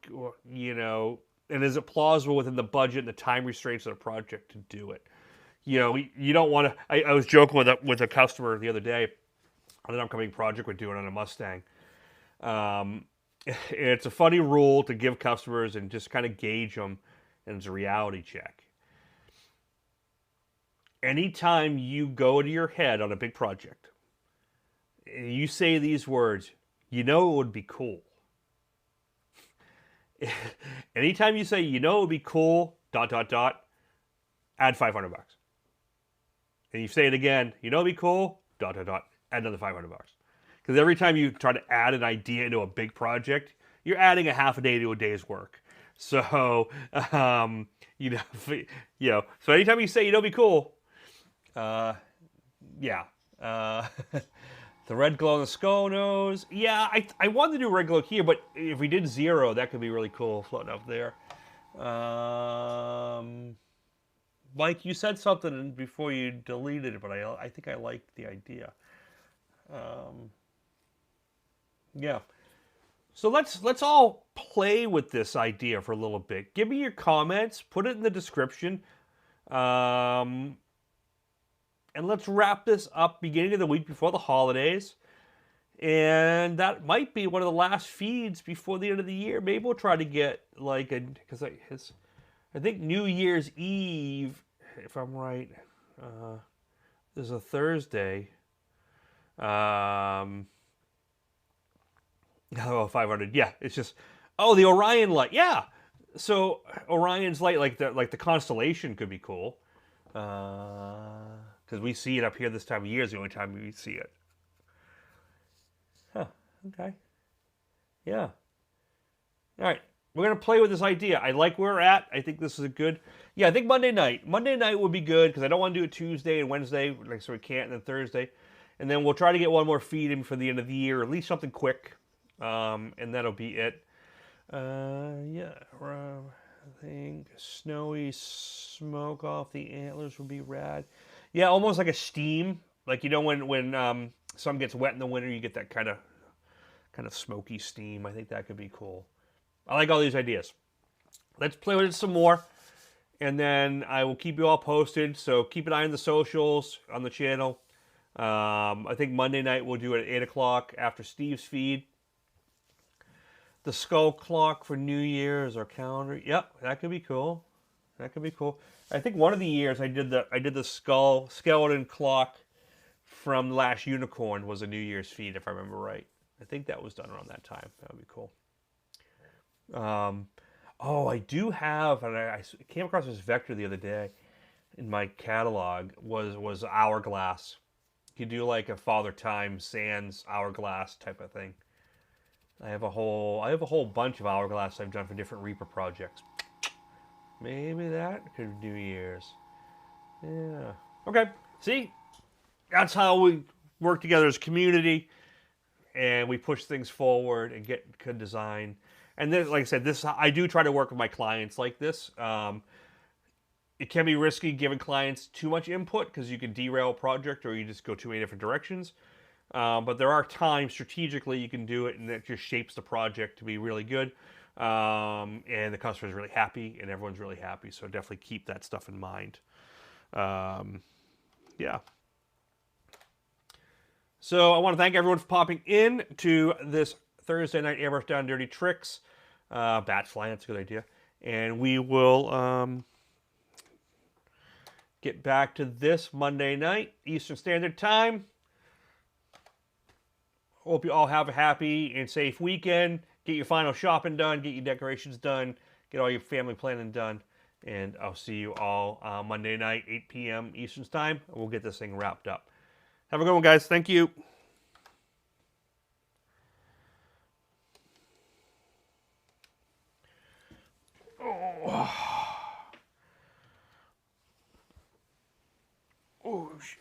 and is it plausible within the budget and the time restraints of the project to do it? you don't want to. I was joking with a customer the other day on an upcoming project we're doing on a Mustang. Um, it's a funny rule to give customers and just kind of gauge them, and it's a reality check. Anytime you go to your head on a big project, and you say these words, it would be cool. Anytime you say, it would be cool, dot, dot, dot, add $500. And you say it again, it would be cool, dot, dot, dot, add another $500. Because every time you try to add an idea into a big project, you're adding a half a day to a day's work. So, so anytime you say, it'll be cool, yeah. The red glow on the skull nose. Yeah, I wanted to do red glow here, but if we did 0, that could be really cool floating up there. Mike, you said something before you deleted it, but I think I liked the idea. Yeah. So let's all play with this idea for a little bit. Give me your comments. Put it in the description. And let's wrap this up beginning of the week before the holidays. And that might be one of the last feeds before the end of the year. Maybe we'll try to get because I think New Year's Eve, if I'm right, is a Thursday. Oh, 500. Yeah, it's just, the Orion light. Yeah. So Orion's light, like the constellation could be cool. Because we see it up here this time of year is the only time we see it. Huh, okay. Yeah. All right, we're going to play with this idea. I like where we're at. I think this is a good, I think Monday night. Monday night would be good because I don't want to do it Tuesday and Wednesday, so we can't, and then Thursday. And then we'll try to get one more feed in for the end of the year, at least something quick, and that'll be it. I think snowy smoke off the antlers would be rad. Yeah, almost like a steam. Like when some gets wet in the winter, you get that kind of smoky steam. I think that could be cool. I like all these ideas. Let's play with it some more, and then I will keep you all posted. So keep an eye on the socials on the channel. I think Monday night we'll do it at 8 o'clock after Steve's feed. The skull clock for New Year's or calendar. Yep, that could be cool. That could be cool. I think one of the years I did the skeleton clock from Last Unicorn was a New Year's feed, if I remember right. I think that was done around that time. That would be cool. I do have, and I came across this vector the other day in my catalog, was hourglass. You could do like a Father Time Sans hourglass type of thing. I have a whole bunch of hourglass I've done for different Reaper projects. Maybe that could do years. Yeah. Okay. See, that's how we work together as a community, and we push things forward and get good design. And then, like I said, I do try to work with my clients like this. It can be risky giving clients too much input because you can derail a project or you just go too many different directions. But there are times strategically you can do it, and that just shapes the project to be really good. And the customer's really happy, and everyone's really happy. So definitely keep that stuff in mind. Yeah. So I want to thank everyone for popping in to this Thursday night Airbrush Down Dirty Tricks. Bat flying, that's a good idea. And we will get back to this Monday night, Eastern Standard Time. Hope you all have a happy and safe weekend. Get your final shopping done. Get your decorations done. Get all your family planning done. And I'll see you all Monday night, 8 p.m. Eastern Time. We'll get this thing wrapped up. Have a good one, guys. Thank you. Oh, shit.